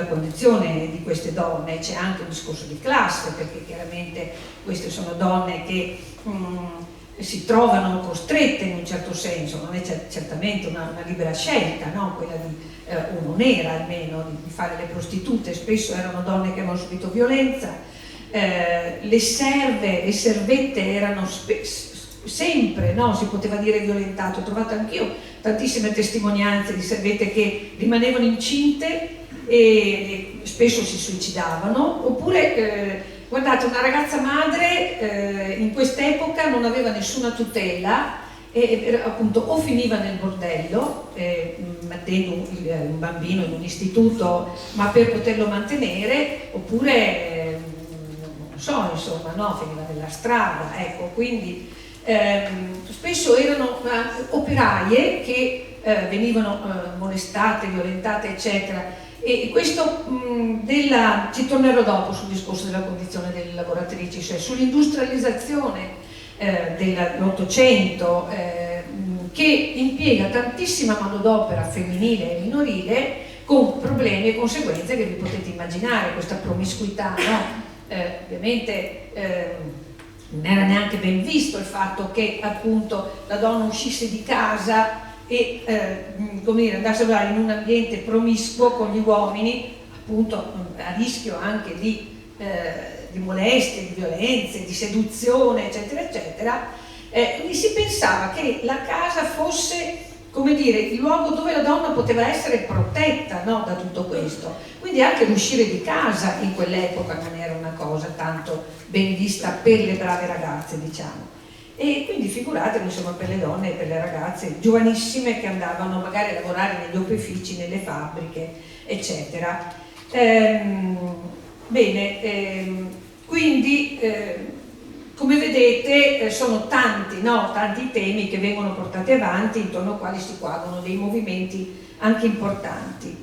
condizione di queste donne. C'è anche un discorso di classe, perché chiaramente queste sono donne che si trovano costrette in un certo senso, non è certamente una libera scelta, no? Quella o non era almeno, di fare le prostitute. Spesso erano donne che avevano subito violenza, le servette erano sempre, no, si poteva dire violentate. Ho trovato anch'io tantissime testimonianze di servette che rimanevano incinte e spesso si suicidavano, oppure guardate, una ragazza madre in quest'epoca non aveva nessuna tutela e appunto o finiva nel bordello mettendo un bambino in un istituto ma per poterlo mantenere, oppure non so, insomma, no, finiva nella strada, ecco. Quindi spesso erano operaie che venivano molestate, violentate, eccetera. E questo ci tornerò dopo sul discorso della condizione delle lavoratrici, cioè sull'industrializzazione dell'Ottocento, che impiega tantissima manodopera femminile e minorile, con problemi e conseguenze che vi potete immaginare, questa promiscuità, no? Ovviamente non era neanche ben visto il fatto che appunto la donna uscisse di casa e come dire, andasse a lavorare in un ambiente promiscuo con gli uomini, appunto a rischio anche di molestie, di violenze, di seduzione, eccetera, eccetera. Quindi si pensava che la casa fosse, come dire, il luogo dove la donna poteva essere protetta, no, da tutto questo. Quindi anche l'uscire di casa in quell'epoca non era una cosa tanto ben vista per le brave ragazze, diciamo. E quindi figuratevi, insomma, per le donne e per le ragazze giovanissime che andavano magari a lavorare negli opifici, nelle fabbriche, eccetera. Quindi come vedete sono tanti, no? Tanti temi che vengono portati avanti, intorno ai quali si quadrano dei movimenti anche importanti.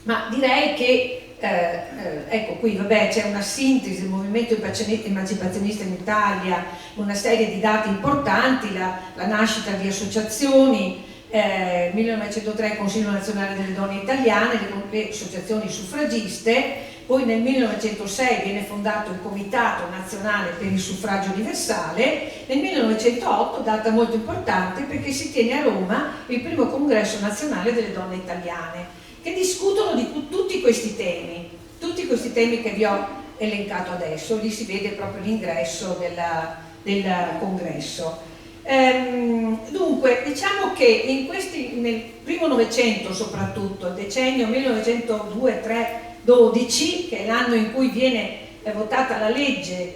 Ma direi che, ecco qui, vabbè, c'è una sintesi del movimento emancipazionista in Italia, una serie di dati importanti, la nascita di associazioni, 1903 Consiglio Nazionale delle Donne Italiane, le associazioni suffragiste. Poi nel 1906 viene fondato il Comitato Nazionale per il Suffragio Universale, nel 1908, data molto importante perché si tiene a Roma il primo congresso nazionale delle donne italiane, che discutono di tutti questi temi che vi ho elencato adesso. Lì si vede proprio l'ingresso del congresso. Dunque, diciamo che nel primo Novecento soprattutto, il decennio 1902-3-12, che è l'anno in cui viene votata la legge,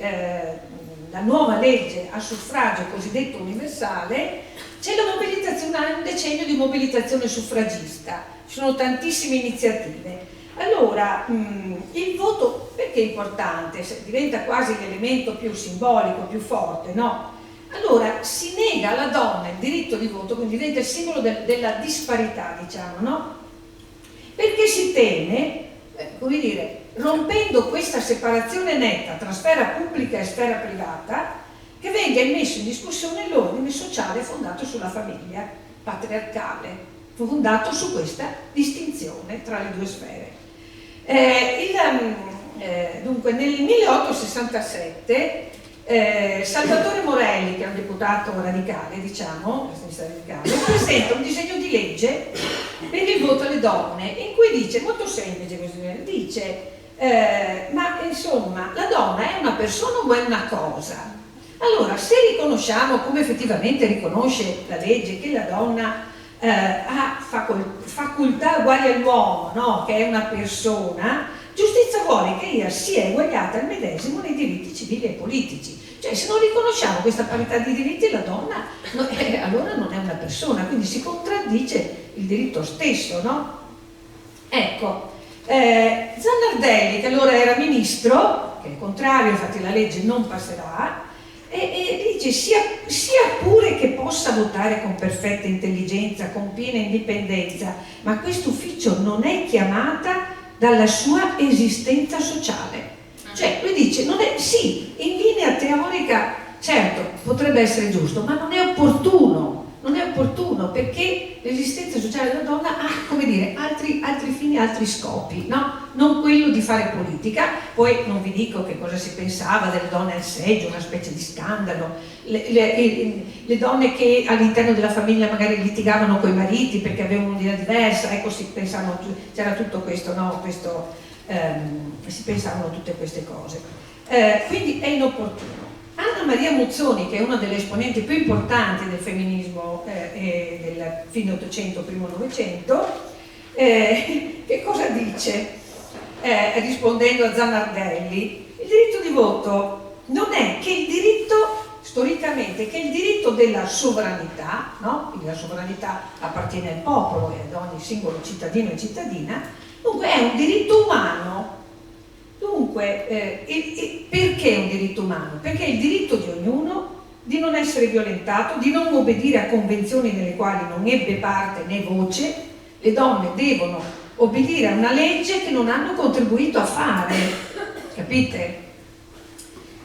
la nuova legge a suffragio cosiddetto universale, c'è la mobilitazione, un decennio di mobilitazione suffragista, ci sono tantissime iniziative. Allora, il voto perché è importante? Diventa quasi l'elemento più simbolico, più forte, no? Allora si nega alla donna il diritto di voto, quindi diventa il simbolo della disparità, diciamo, no? Perché si teme, come dire, rompendo questa separazione netta tra sfera pubblica e sfera privata, che venga immesso in discussione l'ordine sociale fondato sulla famiglia patriarcale, fondato su questa distinzione tra le due sfere. Dunque nel 1867 Salvatore Morelli, che è un deputato radicale, diciamo, presenta un disegno di legge per il voto alle donne, in cui dice, molto semplice questo disegno, dice ma insomma la donna è una persona o è una cosa? Allora, se riconosciamo, come effettivamente riconosce la legge, che la donna ha facoltà uguali all'uomo, no? Che è una persona, giustizia vuole che ella sia eguagliata al medesimo nei diritti civili e politici. Cioè, se non riconosciamo questa parità di diritti, la donna allora non è una persona, quindi si contraddice il diritto stesso, no? Ecco, Zanardelli, che allora era ministro, che è contrario, infatti la legge non passerà, e dice sia pure che possa votare con perfetta intelligenza, con piena indipendenza, ma questo ufficio non è chiamata dalla sua esistenza sociale. Cioè lui dice, sì, in linea teorica certo potrebbe essere giusto, ma non è opportuno perché l'esistenza sociale della donna ha, come dire, altri fini, altri scopi, no? Non quello di fare politica. Poi non vi dico che cosa si pensava delle donne al seggio, una specie di scandalo, le donne che all'interno della famiglia magari litigavano coi mariti perché avevano un'idea diversa, ecco, si pensavano, c'era tutto questo, no? Si pensavano tutte queste cose. Quindi è inopportuno. Anna Maria Muzzoni, che è una delle esponenti più importanti del femminismo del fine Ottocento, primo Novecento, che cosa dice rispondendo a Zanardelli? Il diritto di voto non è che il diritto, storicamente, che il diritto della sovranità, no? Quindi la sovranità appartiene al popolo e ad ogni singolo cittadino e cittadina, dunque è un diritto umano. Dunque, perché è un diritto umano? Perché è il diritto di ognuno di non essere violentato, di non obbedire a convenzioni nelle quali non ebbe parte né voce. Le donne devono obbedire a una legge che non hanno contribuito a fare, capite?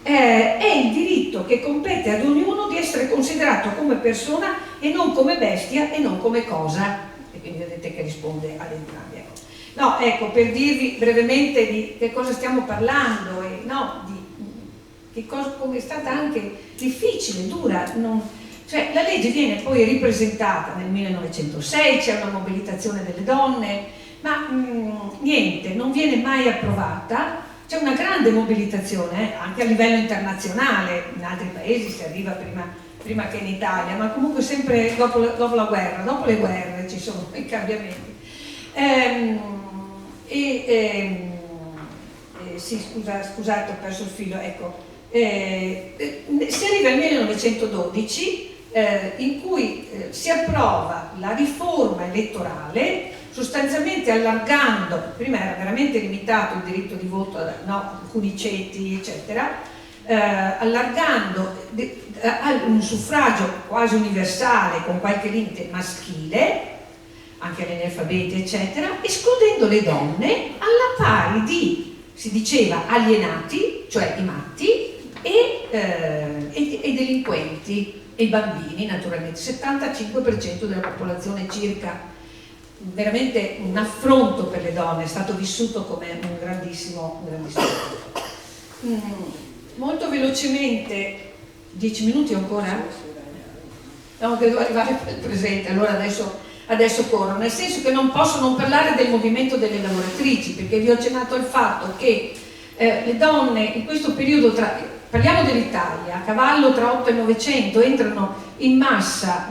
È il diritto che compete ad ognuno di essere considerato come persona e non come bestia e non come cosa. E quindi vedete che risponde ad entrambi. No, ecco, per dirvi brevemente di che cosa stiamo parlando e no, come è stata anche difficile, dura. Cioè, la legge viene poi ripresentata nel 1906, c'è una mobilitazione delle donne, ma niente, non viene mai approvata. C'è una grande mobilitazione anche a livello internazionale, in altri paesi si arriva prima prima che in Italia, ma comunque sempre dopo la guerra, dopo le guerre ci sono i cambiamenti. Sì, scusate, ho perso il filo, ecco. Si arriva al 1912 in cui si approva la riforma elettorale, sostanzialmente allargando, prima era veramente limitato il diritto di voto a alcuni ceti, eccetera, allargando un suffragio quasi universale con qualche limite maschile, anche agli analfabeti, eccetera, escludendo le donne alla pari di, si diceva, alienati, cioè i matti, e delinquenti, e i bambini, naturalmente, 75% della popolazione circa. Veramente un affronto per le donne, è stato vissuto come un grandissimo. Molto velocemente, 10 minuti ancora? No, devo arrivare al presente, allora adesso corro, nel senso che non posso non parlare del movimento delle lavoratrici, perché vi ho accennato al fatto che le donne in questo periodo, parliamo dell'Italia, a cavallo tra 8 e 900, entrano in massa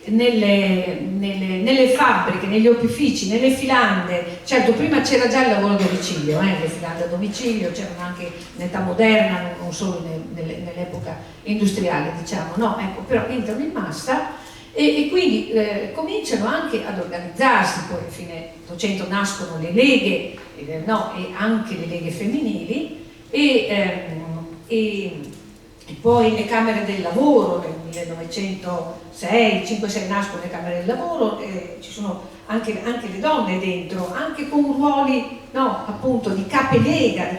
nelle fabbriche, negli opifici, nelle filande. Certo, prima c'era già il lavoro a domicilio, le filande a domicilio c'erano anche in età moderna, non solo nell'epoca industriale, diciamo, no? Ecco, però entrano in massa e quindi cominciano anche ad organizzarsi. Poi a fine 800 nascono le leghe, e anche le leghe femminili, e poi le camere del lavoro nel 1906, 5-6 nascono le camere del lavoro, ci sono anche le donne dentro, anche con ruoli appunto di capelega,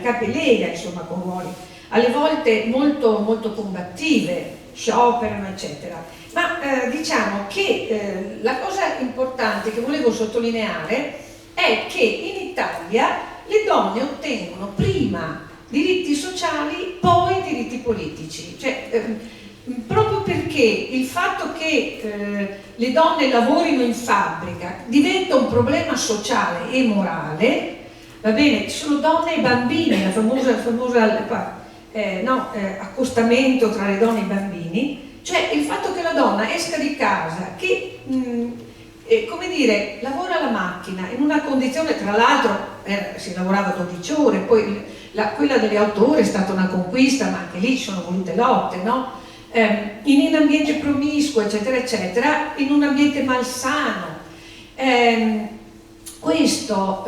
insomma, con ruoli alle volte molto, molto combattive, scioperano, eccetera. Ma diciamo che la cosa importante che volevo sottolineare è che in Italia le donne ottengono prima diritti sociali, poi diritti politici, cioè proprio perché il fatto che le donne lavorino in fabbrica diventa un problema sociale e morale, va bene, ci sono donne e bambini, la famosa accostamento tra le donne e i bambini, cioè il fatto che la donna esca di casa, che come dire, lavora alla macchina in una condizione, tra l'altro si lavorava 12 ore, poi quella delle 8 ore è stata una conquista, ma anche lì ci sono volute lotte, no? In un ambiente promiscuo, eccetera, eccetera, in un ambiente malsano. Questo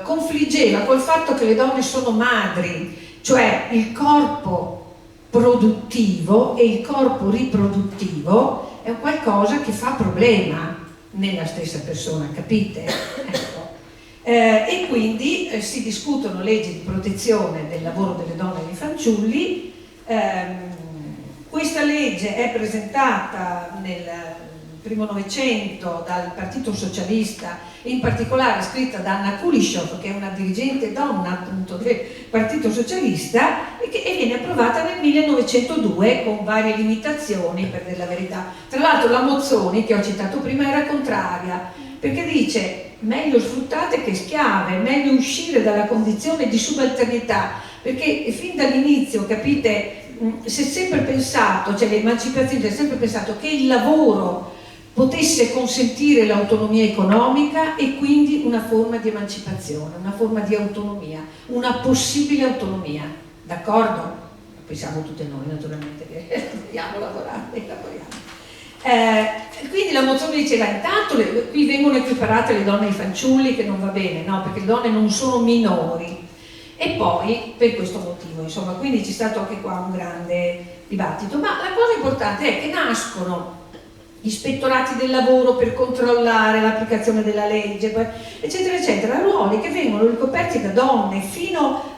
confliggeva col fatto che le donne sono madri, cioè il corpo produttivo e il corpo riproduttivo è un qualcosa che fa problema nella stessa persona, capite? Ecco. E quindi si discutono leggi di protezione del lavoro delle donne e dei fanciulli. Questa legge è presentata nel primo Novecento dal Partito Socialista, in particolare scritta da Anna Kulishov, che è una dirigente donna appunto del Partito Socialista, e viene approvata nel 1902 con varie limitazioni, per dire la verità. Tra l'altro la Mozzoni, che ho citato prima, era contraria, perché dice meglio sfruttate che schiave, meglio uscire dalla condizione di subalternità, perché fin dall'inizio, capite, si è sempre pensato, cioè l'emancipazione si è sempre pensato che il lavoro potesse consentire l'autonomia economica e quindi una forma di emancipazione, una forma di autonomia, una possibile autonomia, d'accordo? Pensiamo tutte noi naturalmente che dobbiamo lavorare e lavoriamo. Quindi la mozione diceva intanto qui vengono equiparate le donne ai fanciulli, che non va bene, no? Perché le donne non sono minori, e poi per questo motivo, insomma, quindi c'è stato anche qua un grande dibattito. Ma la cosa importante è che nascono gli ispettorati del lavoro per controllare l'applicazione della legge, eccetera, eccetera, ruoli che vengono ricoperti da donne fino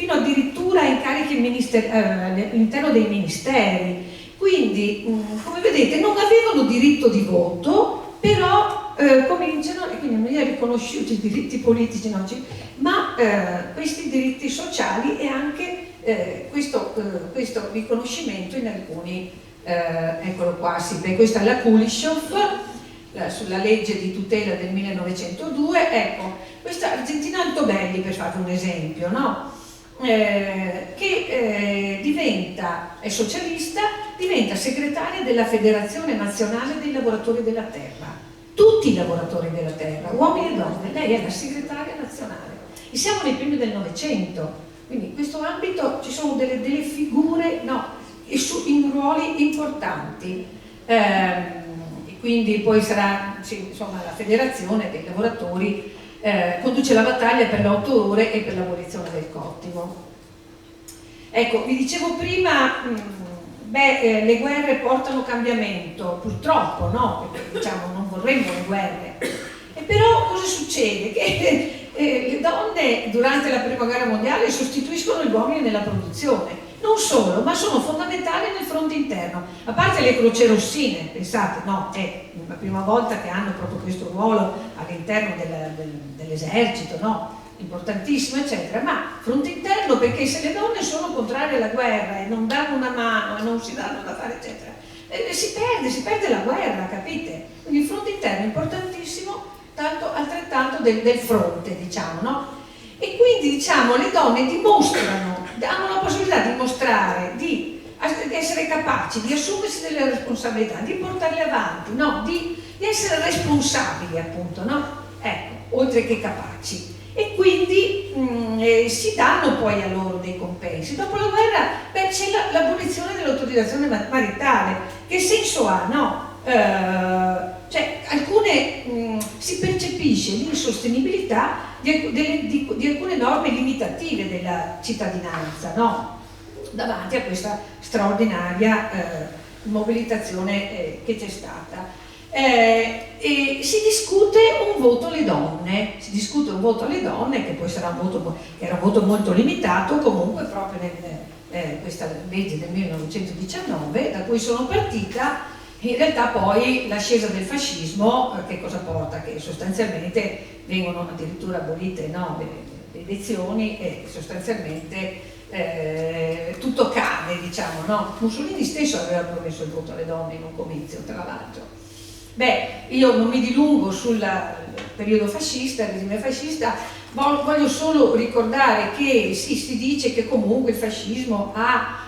addirittura a incarichi all'interno dei ministeri. Quindi, come vedete, non avevano diritto di voto, però cominciano, e quindi non li ha riconosciuti i diritti politici, no, ma questi diritti sociali e anche questo riconoscimento in alcuni, eccolo qua, sì, beh, questa è la Kulishov, sulla legge di tutela del 1902, ecco, questa Argentina Altobelli, per farvi un esempio, no? è socialista, diventa segretaria della Federazione Nazionale dei Lavoratori della Terra. Tutti i lavoratori della terra, uomini e donne, lei è la segretaria nazionale. E siamo nei primi del Novecento, quindi in questo ambito ci sono delle figure, in ruoli importanti. E quindi poi sarà, insomma, la Federazione dei Lavoratori conduce la battaglia per le 8 ore e per l'abolizione del cottimo. Ecco, vi dicevo prima, le guerre portano cambiamento, purtroppo, no? Perché diciamo non vorremmo le guerre. E però cosa succede? Che le donne durante la Prima Guerra Mondiale sostituiscono gli uomini nella produzione. Non solo, ma sono fondamentali nel fronte interno. A parte le croce rossine, pensate, no, è la prima volta che hanno proprio questo ruolo all'interno dell'esercito, no? Importantissimo, eccetera, ma fronte interno, perché se le donne sono contrarie alla guerra e non danno una mano e non si danno da fare, eccetera, si perde la guerra, capite? Quindi il fronte interno è importantissimo, altrettanto del fronte, diciamo, no? E quindi, diciamo, le donne hanno la possibilità di mostrare, di essere capaci, di assumersi delle responsabilità, di portarle avanti, no? Di essere responsabili, appunto, no? Ecco, oltre che capaci. E quindi si danno poi a loro dei compensi. Dopo la guerra c'è l'abolizione dell'autorizzazione maritale. Che senso ha, no? Cioè, si percepisce l'insostenibilità di alcune norme limitative della cittadinanza, no? Davanti a questa straordinaria mobilitazione che c'è stata. E si discute un voto alle donne, che poi sarà che era un voto molto limitato, comunque proprio questa legge del 1919, da cui sono partita. In realtà poi l'ascesa del fascismo che cosa porta? Che sostanzialmente vengono addirittura abolite, no, le elezioni e sostanzialmente tutto cade, diciamo, no? Mussolini stesso aveva promesso il voto alle donne in un comizio, tra l'altro. Io non mi dilungo sul periodo fascista, il regime fascista, voglio solo ricordare che si dice che comunque il fascismo ha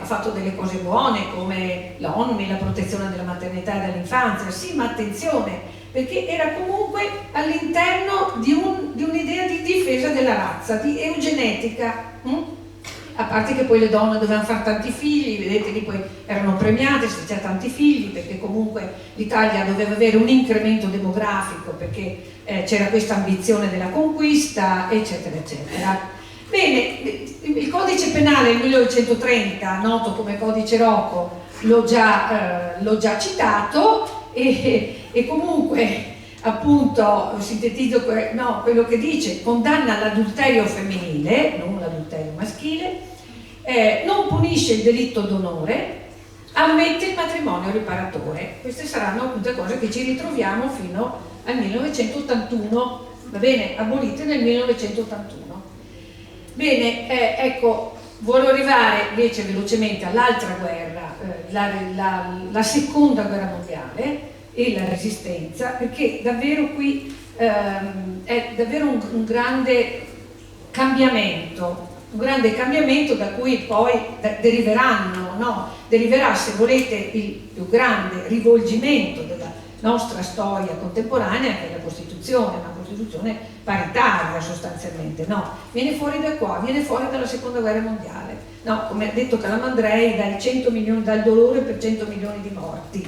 fatto delle cose buone come l'ONU, la protezione della maternità e dell'infanzia, sì, ma attenzione, perché era comunque all'interno di un'idea di difesa della razza, di eugenetica. A parte che poi le donne dovevano fare tanti figli, vedete lì poi erano premiate se c'è tanti figli, perché comunque l'Italia doveva avere un incremento demografico, perché c'era questa ambizione della conquista, eccetera, eccetera. Bene, il codice penale del 1930, noto come codice Rocco, l'ho già citato, e comunque appunto sintetizzo quello che dice: condanna l'adulterio femminile, non l'adulterio maschile, non punisce il delitto d'onore, ammette il matrimonio riparatore. Queste saranno appunto cose che ci ritroviamo fino al 1981, va bene, abolite nel 1981. Bene, ecco, voglio arrivare invece velocemente all'altra guerra, la seconda guerra mondiale e la resistenza, perché davvero qui è davvero un grande cambiamento da cui poi deriverà, se volete, il più grande rivolgimento della nostra storia contemporanea, che è la Costituzione, una Costituzione paritaria sostanzialmente, no? Viene fuori da qua, viene fuori dalla seconda guerra mondiale, no? Come ha detto Calamandrei, dal dolore per 100 milioni di morti,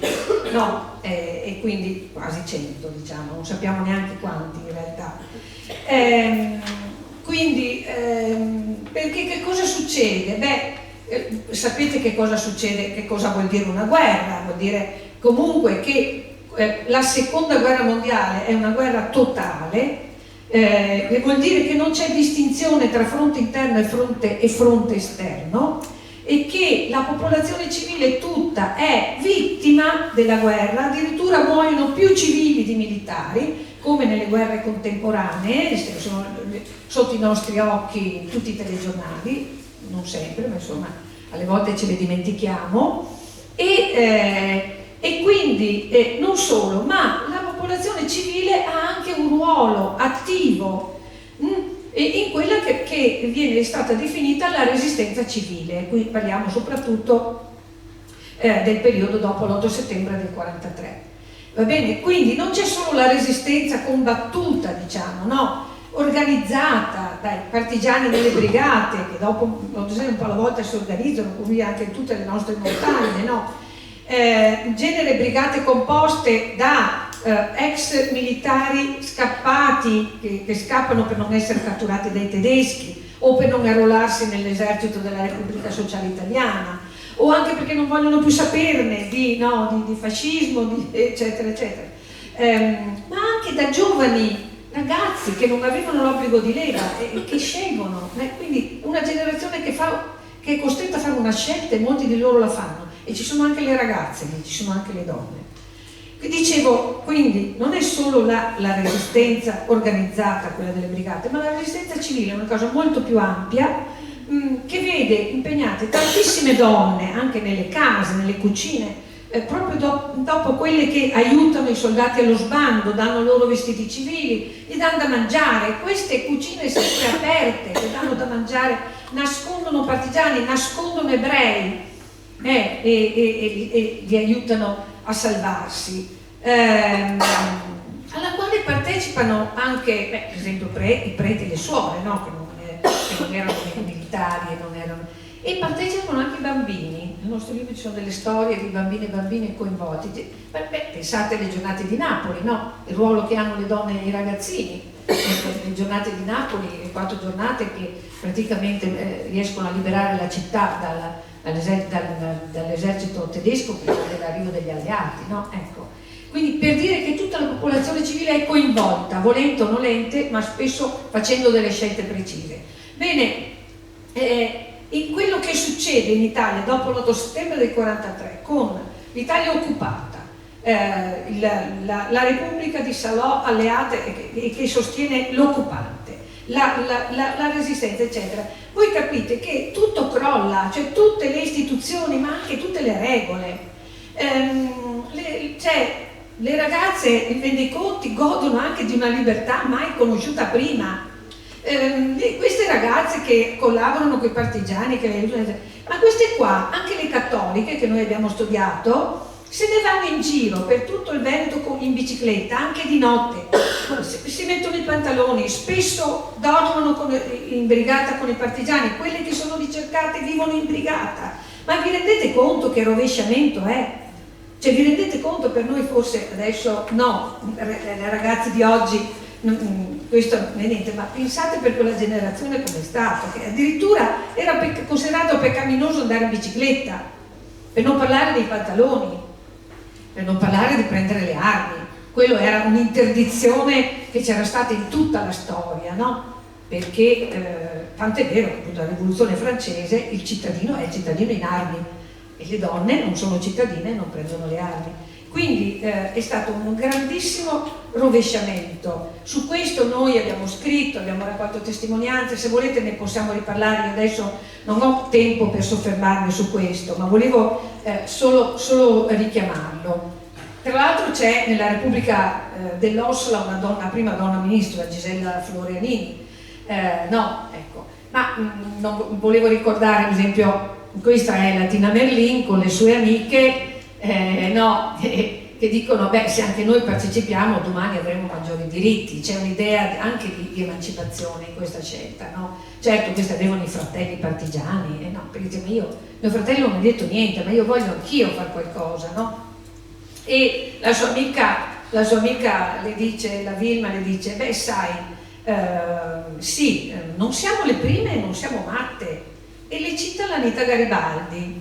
no? E quindi quasi 100, diciamo, non sappiamo neanche quanti in realtà. Perché che cosa succede? Sapete che cosa succede, che cosa vuol dire una guerra? Vuol dire comunque che la seconda guerra mondiale è una guerra totale, che vuol dire che non c'è distinzione tra fronte interno e fronte esterno, e che la popolazione civile tutta è vittima della guerra, addirittura muoiono più civili di militari, come nelle guerre contemporanee, sono sotto i nostri occhi in tutti i telegiornali, non sempre, ma insomma alle volte ce le dimentichiamo, e quindi non solo, ma la popolazione civile ha anche un ruolo attivo e in quella che viene stata definita la resistenza civile. Qui parliamo soprattutto del periodo dopo l'8 settembre del 43. Va bene? Quindi non c'è solo la resistenza combattuta, diciamo, no? Organizzata dai partigiani delle brigate, che dopo un po' alla volta si organizzano, così anche in tutte le nostre montagne, no? Genere brigate composte da ex militari scappati, che scappano per non essere catturati dai tedeschi o per non arruolarsi nell'esercito della Repubblica Sociale Italiana, o anche perché non vogliono più saperne di fascismo, eccetera, eccetera. Ma anche da giovani ragazzi che non avevano l'obbligo di leva e che scelgono, quindi una generazione che è costretta a fare una scelta, e molti di loro la fanno, e ci sono anche le ragazze, ci sono anche le donne. Dicevo, quindi non è solo la resistenza organizzata, quella delle brigate, ma la resistenza civile è una cosa molto più ampia, che vede impegnate tantissime donne anche nelle case, nelle cucine, proprio dopo quelle che aiutano i soldati allo sbando, danno loro vestiti civili, gli danno da mangiare. Queste cucine sempre aperte che danno da mangiare nascondono partigiani, nascondono ebrei e li aiutano a salvarsi, alla quale partecipano anche, per esempio, i preti e le suore, no? che non erano militari e partecipano anche i bambini. Nel nostro libro ci sono delle storie di bambini e bambine coinvolti. Pensate alle giornate di Napoli, no? Il ruolo che hanno le donne e i ragazzini. Le giornate di Napoli, le 4 giornate che praticamente riescono a liberare la città dall'esercito tedesco prima dell'arrivo degli alleati, no? Ecco. Quindi per dire che tutta la popolazione civile è coinvolta, volente o nolente, ma spesso facendo delle scelte precise. Bene, in quello che succede in Italia dopo l'8 settembre del 43, con l'Italia occupata, la Repubblica di Salò alleata e che sostiene l'occupante, la resistenza, eccetera, voi capite che tutto crolla, cioè tutte le istituzioni, ma anche tutte le regole. Le ragazze in rendiconti godono anche di una libertà mai conosciuta prima. Queste ragazze che collaborano con i partigiani, ma queste qua, anche le cattoliche che noi abbiamo studiato, se ne vanno in giro per tutto il Veneto in bicicletta, anche di notte, si mettono i pantaloni, spesso dormono in brigata con i partigiani, quelle che sono ricercate vivono in brigata. Ma vi rendete conto che rovesciamento è? Cioè vi rendete conto? Per noi forse adesso no, le ragazze di oggi questo non è niente, ma pensate per quella generazione come è stato, che addirittura era considerato peccaminoso andare in bicicletta, per non parlare dei pantaloni, per non parlare di prendere le armi. Quello era un'interdizione che c'era stata in tutta la storia, no? Perché tant'è vero che appunto la rivoluzione francese il cittadino è il cittadino in armi e le donne non sono cittadine e non prendono le armi. Quindi è stato un grandissimo rovesciamento. Su questo noi abbiamo scritto, abbiamo raccolto testimonianze, se volete ne possiamo riparlare. Io adesso non ho tempo per soffermarmi su questo, ma volevo solo richiamarlo. Tra l'altro c'è nella Repubblica dell'Ossola una prima donna ministro, la Gisella Florianini. Non volevo ricordare, ad esempio, questa è la Tina Merlin con le sue amiche, che dicono, se anche noi partecipiamo domani avremo maggiori diritti. C'è un'idea anche di emancipazione in questa scelta, no? Certo, questi avevano i fratelli partigiani, perché dice, mio fratello non mi ha detto niente, ma io voglio anch'io fare qualcosa, no? E la sua amica le dice, la Vilma le dice, sì, non siamo le prime e non siamo matte. E le cita l'Anita Garibaldi,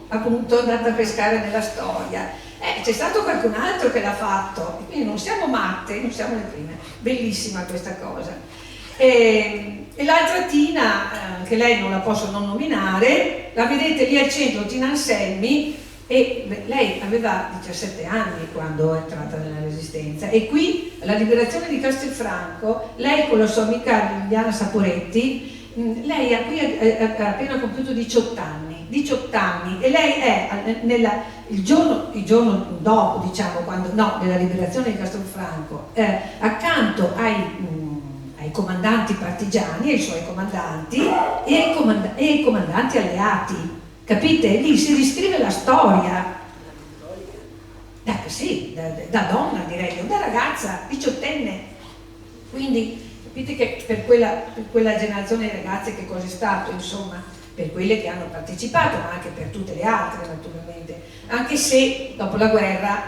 appunto andata a pescare nella storia. C'è stato qualcun altro che l'ha fatto, e quindi non siamo matte, non siamo le prime. Bellissima questa cosa. E l'altra Tina, che lei non la posso non nominare, la vedete lì al centro, Tina Anselmi, e lei aveva 17 anni quando è entrata nella Resistenza, e qui alla liberazione di Castelfranco lei con la sua amica Liliana Saporetti, lei ha appena compiuto 18 anni, e lei è il giorno dopo, diciamo, della liberazione di Castelfranco, accanto ai comandanti partigiani, ai suoi comandanti e ai comandanti alleati, capite? Lì si riscrive la storia, sì, da donna direi, da ragazza, 18enne, quindi capite che per quella generazione di ragazze che cosa è stato, insomma, per quelle che hanno partecipato, ma anche per tutte le altre naturalmente, anche se dopo la guerra,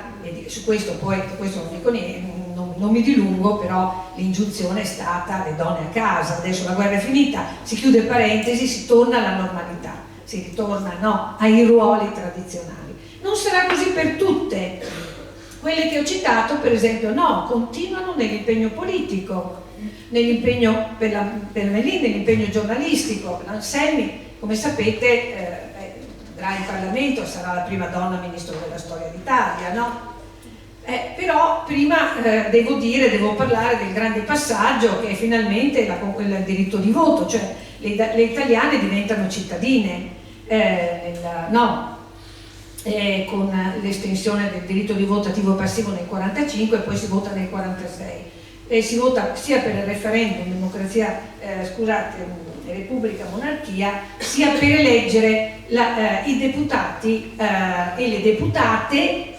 su questo poi non dico niente, non mi dilungo, però l'ingiunzione è stata le donne a casa, adesso la guerra è finita, si chiude parentesi, si torna alla normalità, si ritorna ai ruoli tradizionali. Non sarà così per tutte, quelle che ho citato per esempio continuano nell'impegno politico, nell'impegno per Melin, nell'impegno giornalistico. L'Anselmi, come sapete, andrà in Parlamento, sarà la prima donna ministro della storia d'Italia, no? Però prima devo parlare del grande passaggio che è finalmente il diritto di voto, cioè le italiane diventano cittadine, con l'estensione del diritto di voto attivo e passivo nel 45 e poi si vota nel 46. Si vota sia per il referendum, democrazia, repubblica, monarchia, sia per eleggere i deputati e le deputate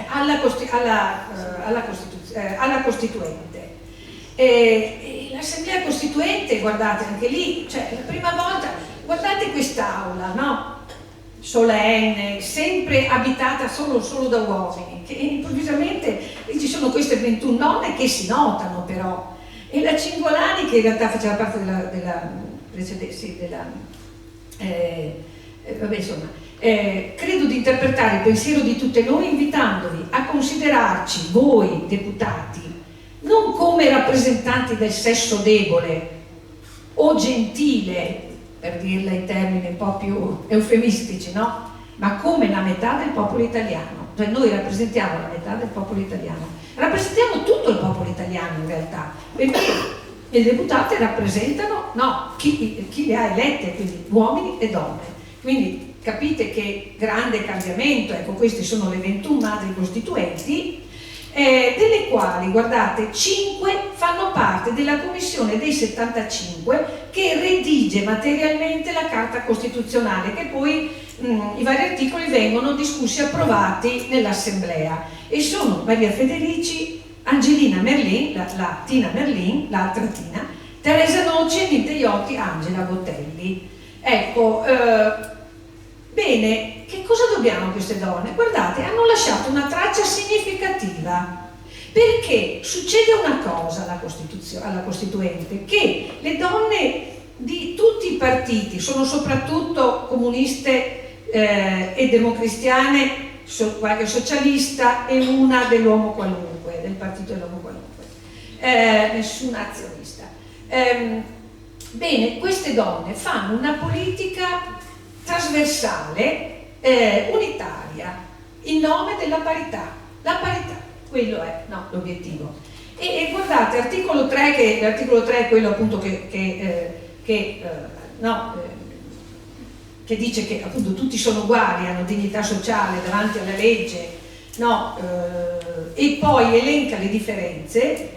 alla Costituente. L'Assemblea Costituente, guardate anche lì, cioè la prima volta, guardate quest'aula, no? Solenne, sempre abitata solo da uomini, che improvvisamente ci sono queste 21 donne che si notano però, e la Cingolani, che in realtà faceva parte credo di interpretare il pensiero di tutte noi invitandovi a considerarci, voi deputati, non come rappresentanti del sesso debole o gentile, per dirla in termini un po' più eufemistici, no? Ma come la metà del popolo italiano. Cioè noi rappresentiamo la metà del popolo italiano, rappresentiamo tutto il popolo italiano in realtà, perché le deputate rappresentano chi le ha elette, quindi uomini e donne. Quindi capite che grande cambiamento, ecco, queste sono le 21 madri costituenti, delle quali, guardate, 5 fanno parte della commissione dei 75 che redige materialmente la Carta Costituzionale, che poi i vari articoli vengono discussi e approvati nell'Assemblea, e sono Maria Federici, Angelina Merlin, la Tina Merlin, l'altra Tina, Teresa Noce, Nilde Iotti, Angela Botelli. Ecco, bene, che cosa dobbiamo a queste donne? Guardate, hanno lasciato una traccia significativa, perché succede una cosa alla Costituente, che le donne di tutti i partiti, sono soprattutto comuniste e democristiane, qualche socialista e una dell'uomo qualunque, del partito dell'uomo qualunque, nessuna azionista. Bene, queste donne fanno una politica trasversale, unitaria, in nome della parità. La parità, quello è l'obiettivo. E guardate, l'articolo 3 è quello appunto che dice che appunto tutti sono uguali, hanno dignità sociale davanti alla legge, e poi elenca le differenze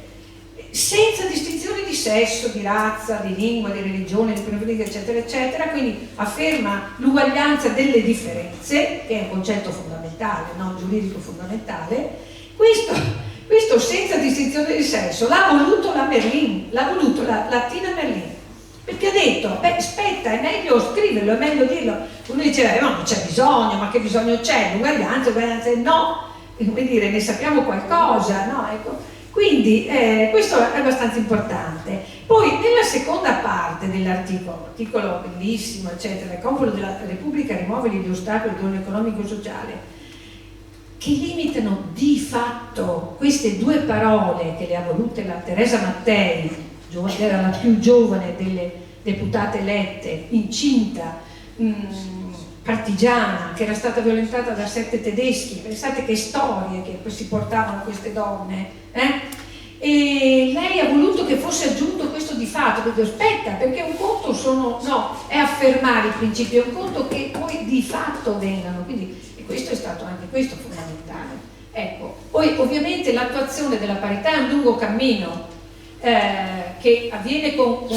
senza distinzione di sesso, di razza, di lingua, di religione, di preferenza, eccetera, eccetera. Quindi afferma l'uguaglianza delle differenze, che è un concetto fondamentale, giuridico fondamentale. Questo senza distinzione di sesso l'ha voluto la Merlin, l'ha voluto la Tina Merlin, perché ha detto, aspetta, è meglio scriverlo, è meglio dirlo. Uno diceva, no, non c'è bisogno, ma che bisogno c'è? L'uguaglianza no, come dire, ne sappiamo qualcosa, no? Ecco. Quindi questo è abbastanza importante. Poi nella seconda parte dell'articolo, articolo bellissimo, eccetera, il compito della Repubblica rimuove gli ostacoli dell'ordine economico e sociale, che limitano di fatto queste due parole che le ha volute la Teresa Mattei, era la più giovane delle deputate elette, incinta, partigiana, che era stata violentata da 7 tedeschi. Pensate che storie che si portavano queste donne, E lei ha voluto che fosse aggiunto questo di fatto, perché aspetta, perché un conto è affermare i principi, è un conto che poi di fatto vengano, quindi questo è stato anche questo fondamentale. Ecco, poi ovviamente l'attuazione della parità è un lungo cammino, che avviene con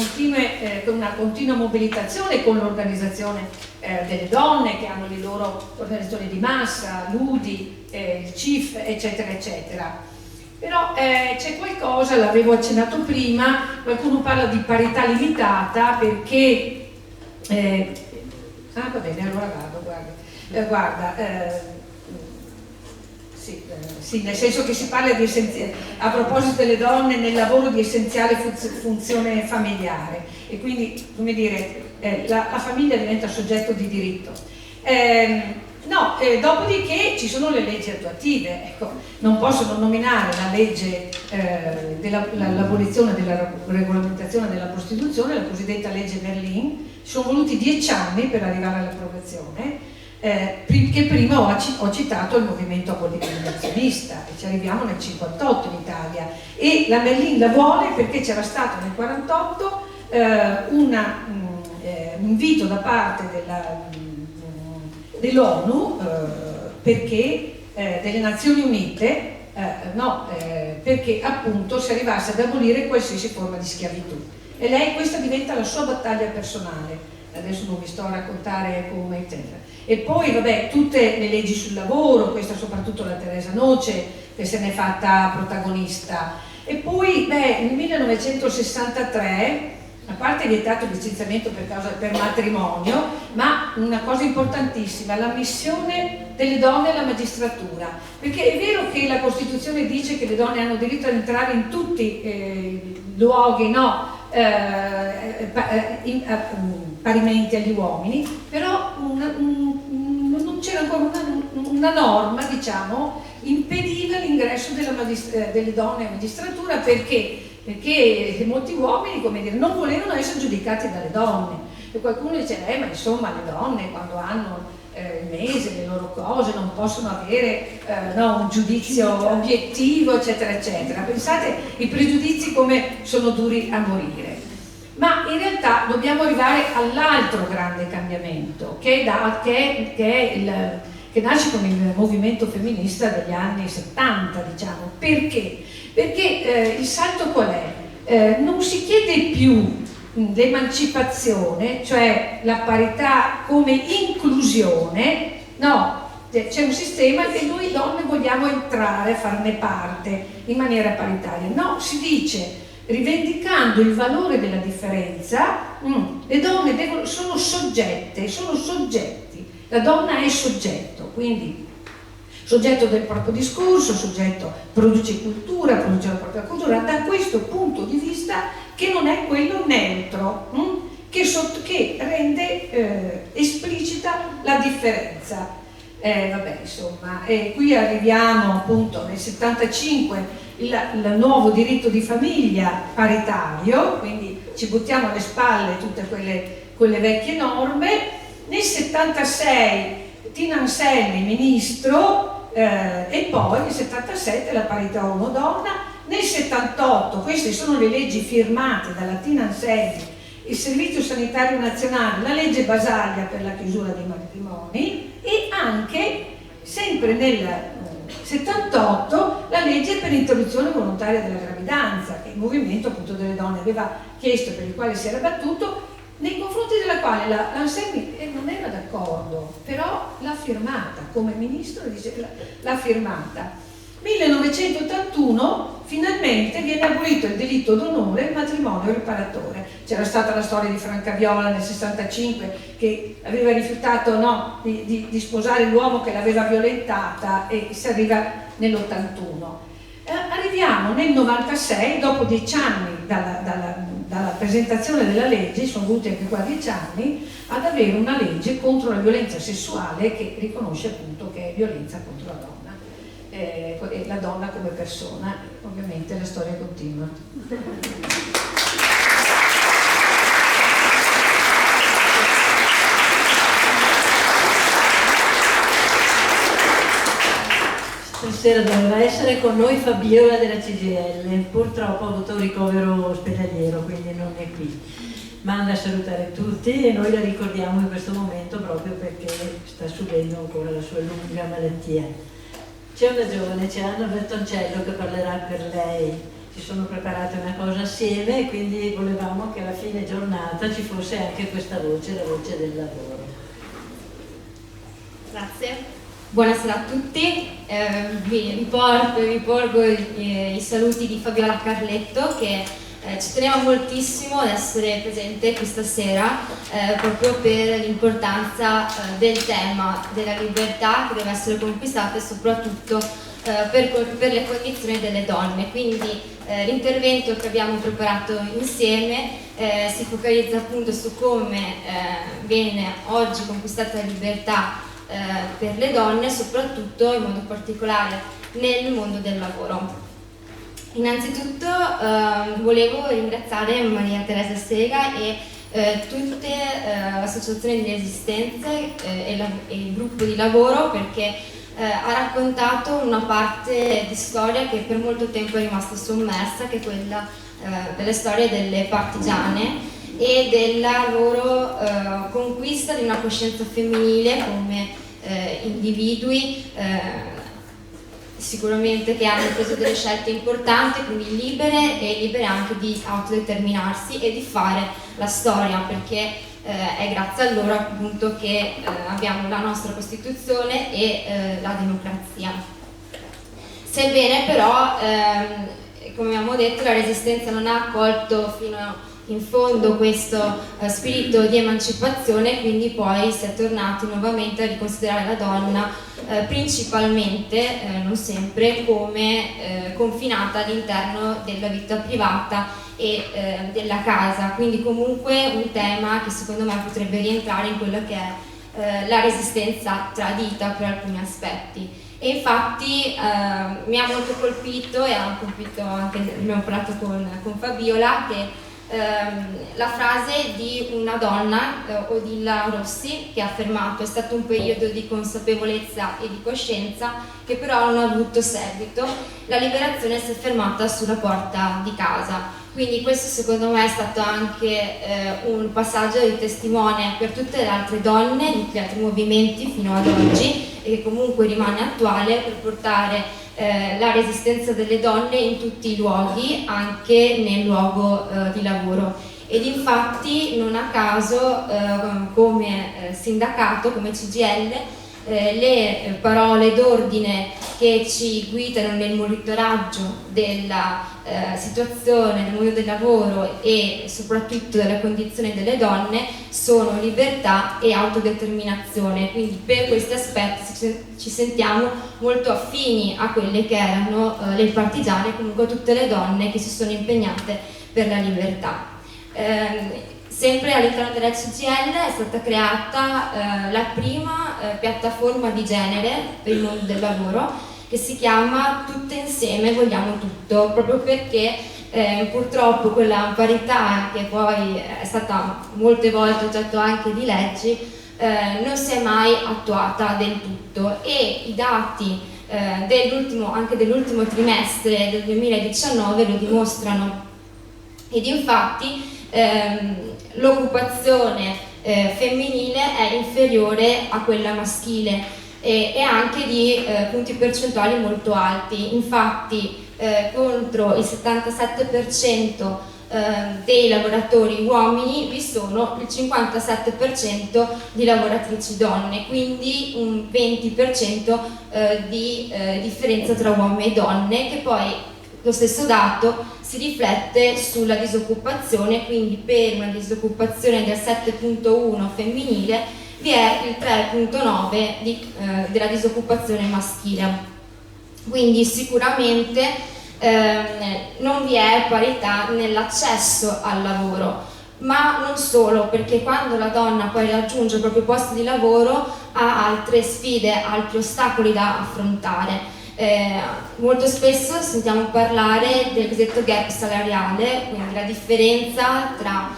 una continua mobilitazione con l'organizzazione delle donne che hanno le loro organizzazioni di massa, l'UDI, il CIF, eccetera, eccetera. Però c'è qualcosa, l'avevo accennato prima, qualcuno parla di parità limitata perché... va bene, allora vado, guarda, sì, nel senso che si parla a proposito delle donne nel lavoro di essenziale funzione familiare e quindi, come dire, la famiglia diventa soggetto di diritto. Dopodiché ci sono le leggi attuative, ecco, non posso non nominare la legge dell'abolizione della regolamentazione della prostituzione, la cosiddetta legge Merlin. Ci sono voluti 10 anni per arrivare all'approvazione, che prima ho citato il movimento abolizionista e ci arriviamo nel 1958 in Italia, e la Merlin la vuole perché c'era stato nel 1948 un invito da parte dell'ONU perché delle Nazioni Unite perché appunto si arrivasse ad abolire qualsiasi forma di schiavitù, e lei questa diventa la sua battaglia personale. Adesso non vi sto a raccontare come, eccetera. E poi vabbè, tutte le leggi sul lavoro, questa soprattutto la Teresa Noce che se n'è fatta protagonista. E poi nel 1963, a parte vietato il licenziamento per matrimonio, ma una cosa importantissima, l'ammissione delle donne alla magistratura, perché è vero che la Costituzione dice che le donne hanno diritto ad entrare in tutti i luoghi, parimenti agli uomini, però non c'era ancora una norma, diciamo, impediva l'ingresso delle donne in magistratura perché molti uomini, come dire, non volevano essere giudicati dalle donne, e qualcuno diceva ma insomma le donne quando hanno il mese, le loro cose, non possono avere un giudizio obiettivo, eccetera, eccetera. Pensate i pregiudizi come sono duri a morire. Ma in realtà dobbiamo arrivare all'altro grande cambiamento che nasce con il movimento femminista degli anni 70, diciamo. Perché? Perché il salto qual è? Non si chiede più l'emancipazione, cioè la parità come inclusione, no, c'è un sistema che noi donne vogliamo entrare a farne parte in maniera paritaria. No, si dice, rivendicando il valore della differenza, le donne sono soggetti, la donna è soggetto, quindi soggetto del proprio discorso, soggetto produce cultura, produce la propria cultura, da questo punto di vista che non è quello neutro, che rende esplicita la differenza. Vabbè, insomma, qui arriviamo appunto nel 75, il nuovo diritto di famiglia paritario, quindi ci buttiamo alle spalle tutte quelle vecchie norme. Nel 76 Tina Anselmi ministro, e poi nel 77 la parità uomo-donna. Nel 78, queste sono le leggi firmate dalla Tina Anselmi, il Servizio Sanitario Nazionale, la legge Basaglia per la chiusura dei matrimoni, e anche, sempre nel 78, la legge per l'interruzione volontaria della gravidanza, che il movimento appunto delle donne aveva chiesto, per il quale si era battuto, nei confronti della quale l'Anselmi non era d'accordo, però l'ha firmata, come ministro l'ha firmata. 1981 finalmente viene abolito il delitto d'onore, il matrimonio riparatore. C'era stata la storia di Franca Viola nel 65 che aveva rifiutato di sposare l'uomo che l'aveva violentata, e si arriva nell'81. Arriviamo nel 96, dopo 10 anni dalla presentazione della legge, sono voluti anche qua 10 anni, ad avere una legge contro la violenza sessuale che riconosce appunto che è violenza contro la donna. E la donna come persona, ovviamente la storia continua. Stasera doveva essere con noi Fabiola della CGIL, purtroppo ha avuto un ricovero ospedaliero, quindi non è qui. Manda a salutare tutti e noi la ricordiamo in questo momento proprio perché sta subendo ancora la sua lunga malattia. C'è una giovane, c'è Anna Bertoncello, che parlerà per lei si sono preparate una cosa assieme e quindi volevamo che alla fine giornata ci fosse anche questa voce, la voce del lavoro. Grazie. Buonasera a tutti, vi riporgo i saluti di Fabiola Carletto che ci teneva moltissimo ad essere presente questa sera proprio per l'importanza del tema della libertà che deve essere conquistata e soprattutto per le condizioni delle donne. Quindi l'intervento che abbiamo preparato insieme si focalizza appunto su come viene oggi conquistata la libertà per le donne, soprattutto in modo particolare nel mondo del lavoro. Innanzitutto volevo ringraziare Maria Teresa Sega e tutte le associazioni di resistenza e il gruppo di lavoro perché ha raccontato una parte di storia che per molto tempo è rimasta sommersa, che è quella delle storie delle partigiane e della loro conquista di una coscienza femminile come individui sicuramente che hanno preso delle scelte importanti, quindi libere e libere anche di autodeterminarsi e di fare la storia, perché è grazie a loro appunto che abbiamo la nostra Costituzione e la democrazia. Sebbene però, come abbiamo detto, la Resistenza non ha accolto fino in fondo questo spirito di emancipazione, quindi poi si è tornati nuovamente a riconsiderare la donna principalmente, non sempre, come confinata all'interno della vita privata e della casa, quindi comunque un tema che secondo me potrebbe rientrare in quella che è la resistenza tradita per alcuni aspetti. E infatti mi ha molto colpito e ha colpito anche, abbiamo parlato con Fabiola, che la frase di una donna, Odilla Rossi, che ha affermato: è stato un periodo di consapevolezza e di coscienza che però non ha avuto seguito, la liberazione si è fermata sulla porta di casa. Quindi questo secondo me è stato anche un passaggio di testimone per tutte le altre donne, di tutti gli altri movimenti fino ad oggi, e che comunque rimane attuale per portare la resistenza delle donne in tutti i luoghi, anche nel luogo di lavoro. Ed infatti non a caso come sindacato, come CGIL, le parole d'ordine che ci guidano nel monitoraggio della situazione del mondo del lavoro e soprattutto della condizione delle donne sono libertà e autodeterminazione. Quindi per questi aspetti ci sentiamo molto affini a quelle che erano le partigiane e comunque tutte le donne che si sono impegnate per la libertà. Sempre all'interno della CGIL è stata creata la prima piattaforma di genere per il mondo del lavoro, che si chiama Tutte Insieme Vogliamo Tutto, proprio perché purtroppo quella parità, che poi è stata molte volte oggetto anche di leggi, non si è mai attuata del tutto, e i dati anche dell'ultimo trimestre del 2019 lo dimostrano. Ed infatti l'occupazione femminile è inferiore a quella maschile e anche di punti percentuali molto alti. Infatti contro il 77% dei lavoratori uomini vi sono il 57% di lavoratrici donne, quindi un 20% di differenza tra uomini e donne, che poi lo stesso dato si riflette sulla disoccupazione. Quindi per una disoccupazione del 7,1 femminile vi è il 3,9 della disoccupazione maschile. Quindi sicuramente non vi è parità nell'accesso al lavoro, ma non solo, perché quando la donna poi raggiunge il proprio posto di lavoro ha altre sfide, altri ostacoli da affrontare. Molto spesso sentiamo parlare del cosiddetto gap salariale, quindi la differenza tra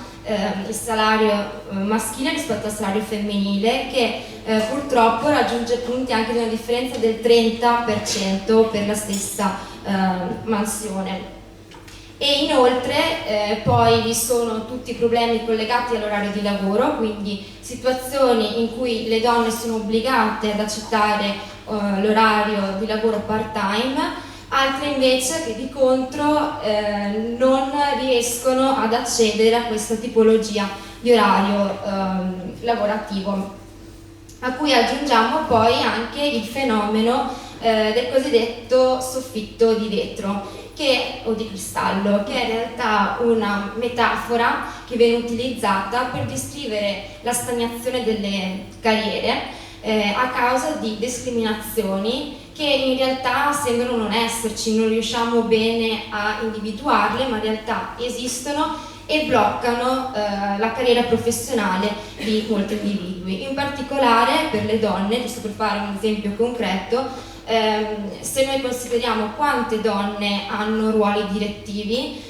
il salario maschile rispetto al salario femminile, che purtroppo raggiunge punti anche di una differenza del 30% per la stessa mansione. E inoltre poi vi sono tutti i problemi collegati all'orario di lavoro, quindi situazioni in cui le donne sono obbligate ad accettare l'orario di lavoro part-time, altre invece che di contro non riescono ad accedere a questa tipologia di orario lavorativo, a cui aggiungiamo poi anche il fenomeno del cosiddetto soffitto di vetro o di cristallo, che è in realtà una metafora che viene utilizzata per descrivere la stagnazione delle carriere a causa di discriminazioni che in realtà sembrano non esserci, non riusciamo bene a individuarle, ma in realtà esistono e bloccano la carriera professionale di molti individui. In particolare per le donne, giusto per fare un esempio concreto, se noi consideriamo quante donne hanno ruoli direttivi,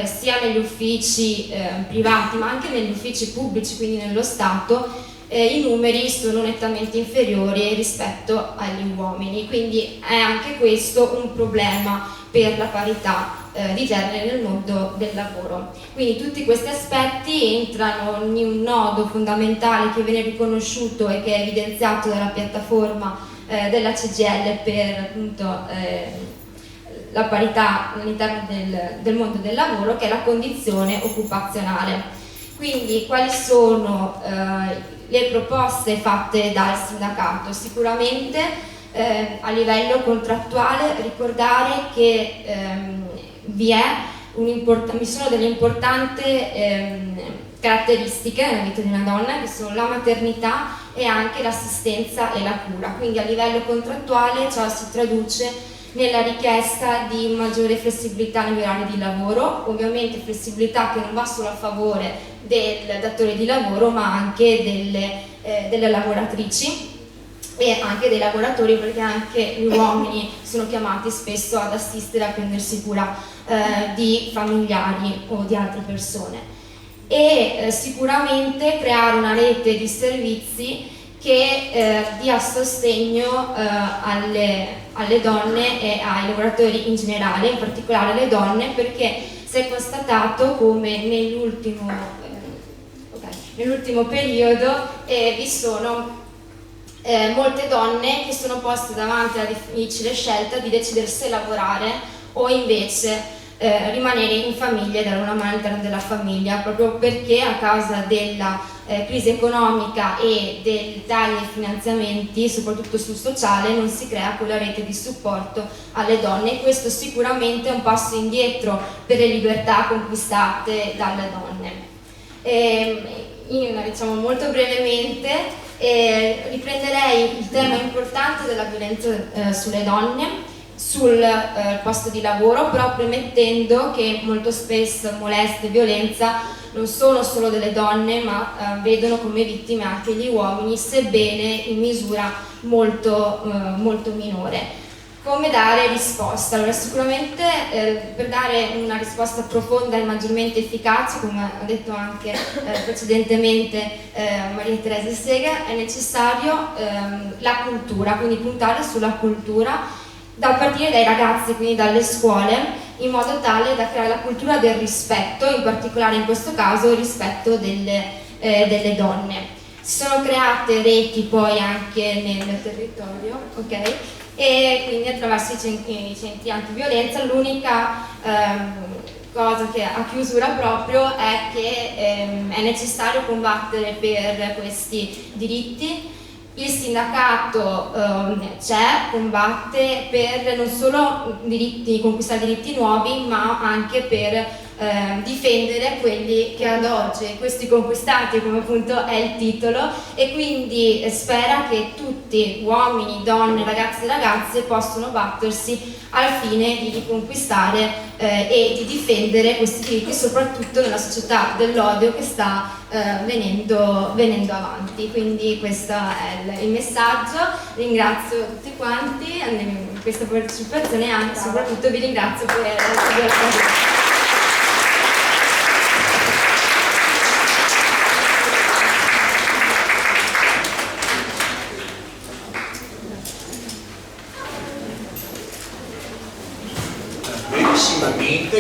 sia negli uffici privati ma anche negli uffici pubblici, quindi nello Stato, i numeri sono nettamente inferiori rispetto agli uomini, quindi è anche questo un problema per la parità di genere nel mondo del lavoro. Quindi tutti questi aspetti entrano in un nodo fondamentale che viene riconosciuto e che è evidenziato dalla piattaforma della CGIL per appunto la parità all'interno del mondo del lavoro, che è la condizione occupazionale. Quindi quali sono le proposte fatte dal sindacato? Sicuramente a livello contrattuale ricordare che vi sono delle importanti caratteristiche nella vita di una donna, che sono la maternità e anche l'assistenza e la cura. Quindi a livello contrattuale ciò si traduce nella richiesta di maggiore flessibilità negli orari di lavoro, ovviamente flessibilità che non va solo a favore del datore di lavoro ma anche delle lavoratrici e anche dei lavoratori, perché anche gli uomini sono chiamati spesso ad assistere, a prendersi cura di familiari o di altre persone. E sicuramente creare una rete di servizi che dia sostegno alle donne e ai lavoratori in generale, in particolare alle donne, perché si è constatato come nell'ultimo periodo vi sono molte donne che sono poste davanti alla difficile scelta di decidere se lavorare o invece rimanere in famiglia e dare una mano all'interno della famiglia, proprio perché a causa della crisi economica e dei tagli ai finanziamenti, soprattutto sul sociale, non si crea quella rete di supporto alle donne, e questo sicuramente è un passo indietro per le libertà conquistate dalle donne. Diciamo molto brevemente riprenderei il tema importante della violenza sulle donne sul posto di lavoro, però premettendo che molto spesso molestie e violenza non sono solo delle donne, ma vedono come vittime anche gli uomini, sebbene in misura molto minore. Come dare risposta? Allora, sicuramente per dare una risposta profonda e maggiormente efficace, come ha detto anche precedentemente Maria Teresa Sega, è necessario la cultura, quindi puntare sulla cultura da partire dai ragazzi, quindi dalle scuole, in modo tale da creare la cultura del rispetto, in particolare in questo caso il rispetto delle donne. Si sono create reti poi anche nel territorio, ok? E quindi attraverso i centri antiviolenza l'unica cosa che a chiusura proprio è che è necessario combattere per questi diritti. Il sindacato c'è, combatte per non solo conquistare diritti nuovi, ma anche per difendere quelli che ad oggi, questi conquistati, come appunto è il titolo, e quindi spera che tutti, uomini, donne, ragazzi e ragazze, possano battersi al fine di riconquistare e di difendere questi diritti, soprattutto nella società dell'odio che sta venendo avanti. Quindi questo è il messaggio. Ringrazio tutti quanti in questa partecipazione e anche soprattutto vi ringrazio per aver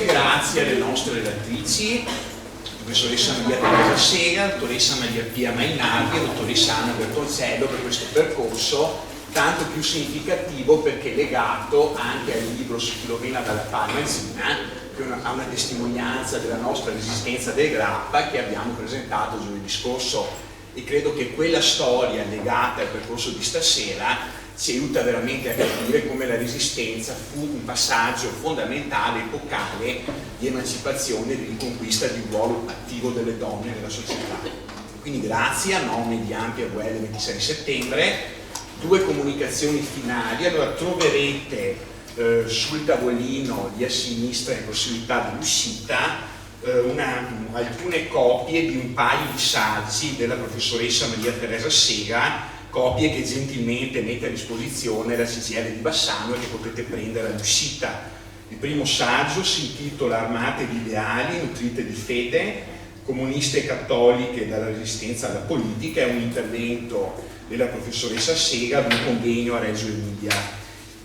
grazie alle nostre relatrici, professoressa Maria Teresa Sega, dottoressa Maria Pia Mainardi e dottoressa Anna Bertoncello, per questo percorso tanto più significativo perché legato anche al libro Su Filomena dalla Palmazzina, che ha una testimonianza della nostra resistenza del Grappa che abbiamo presentato giovedì scorso, e credo che quella storia legata al percorso di stasera ci aiuta veramente a capire come la resistenza fu un passaggio fondamentale, epocale, di emancipazione e di riconquista di un ruolo attivo delle donne nella società. Quindi grazie a nome di Ampia VL 26 settembre. 2 comunicazioni finali. Allora, troverete sul tavolino lì a sinistra, in prossimità dell'uscita, alcune copie di un paio di saggi della professoressa Maria Teresa Sega, copie che gentilmente mette a disposizione la CGIL di Bassano e che potete prendere all'uscita. Il primo saggio si intitola Armate di ideali, nutrite di fede, comuniste e cattoliche dalla resistenza alla politica, è un intervento della professoressa Sega ad un convegno a Reggio Emilia.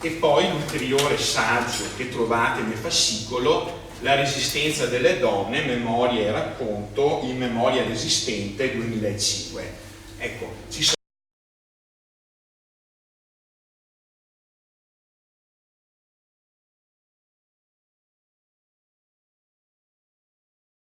E poi l'ulteriore saggio che trovate nel fascicolo, La resistenza delle donne, memoria e racconto in memoria resistente 2005. Ecco, ci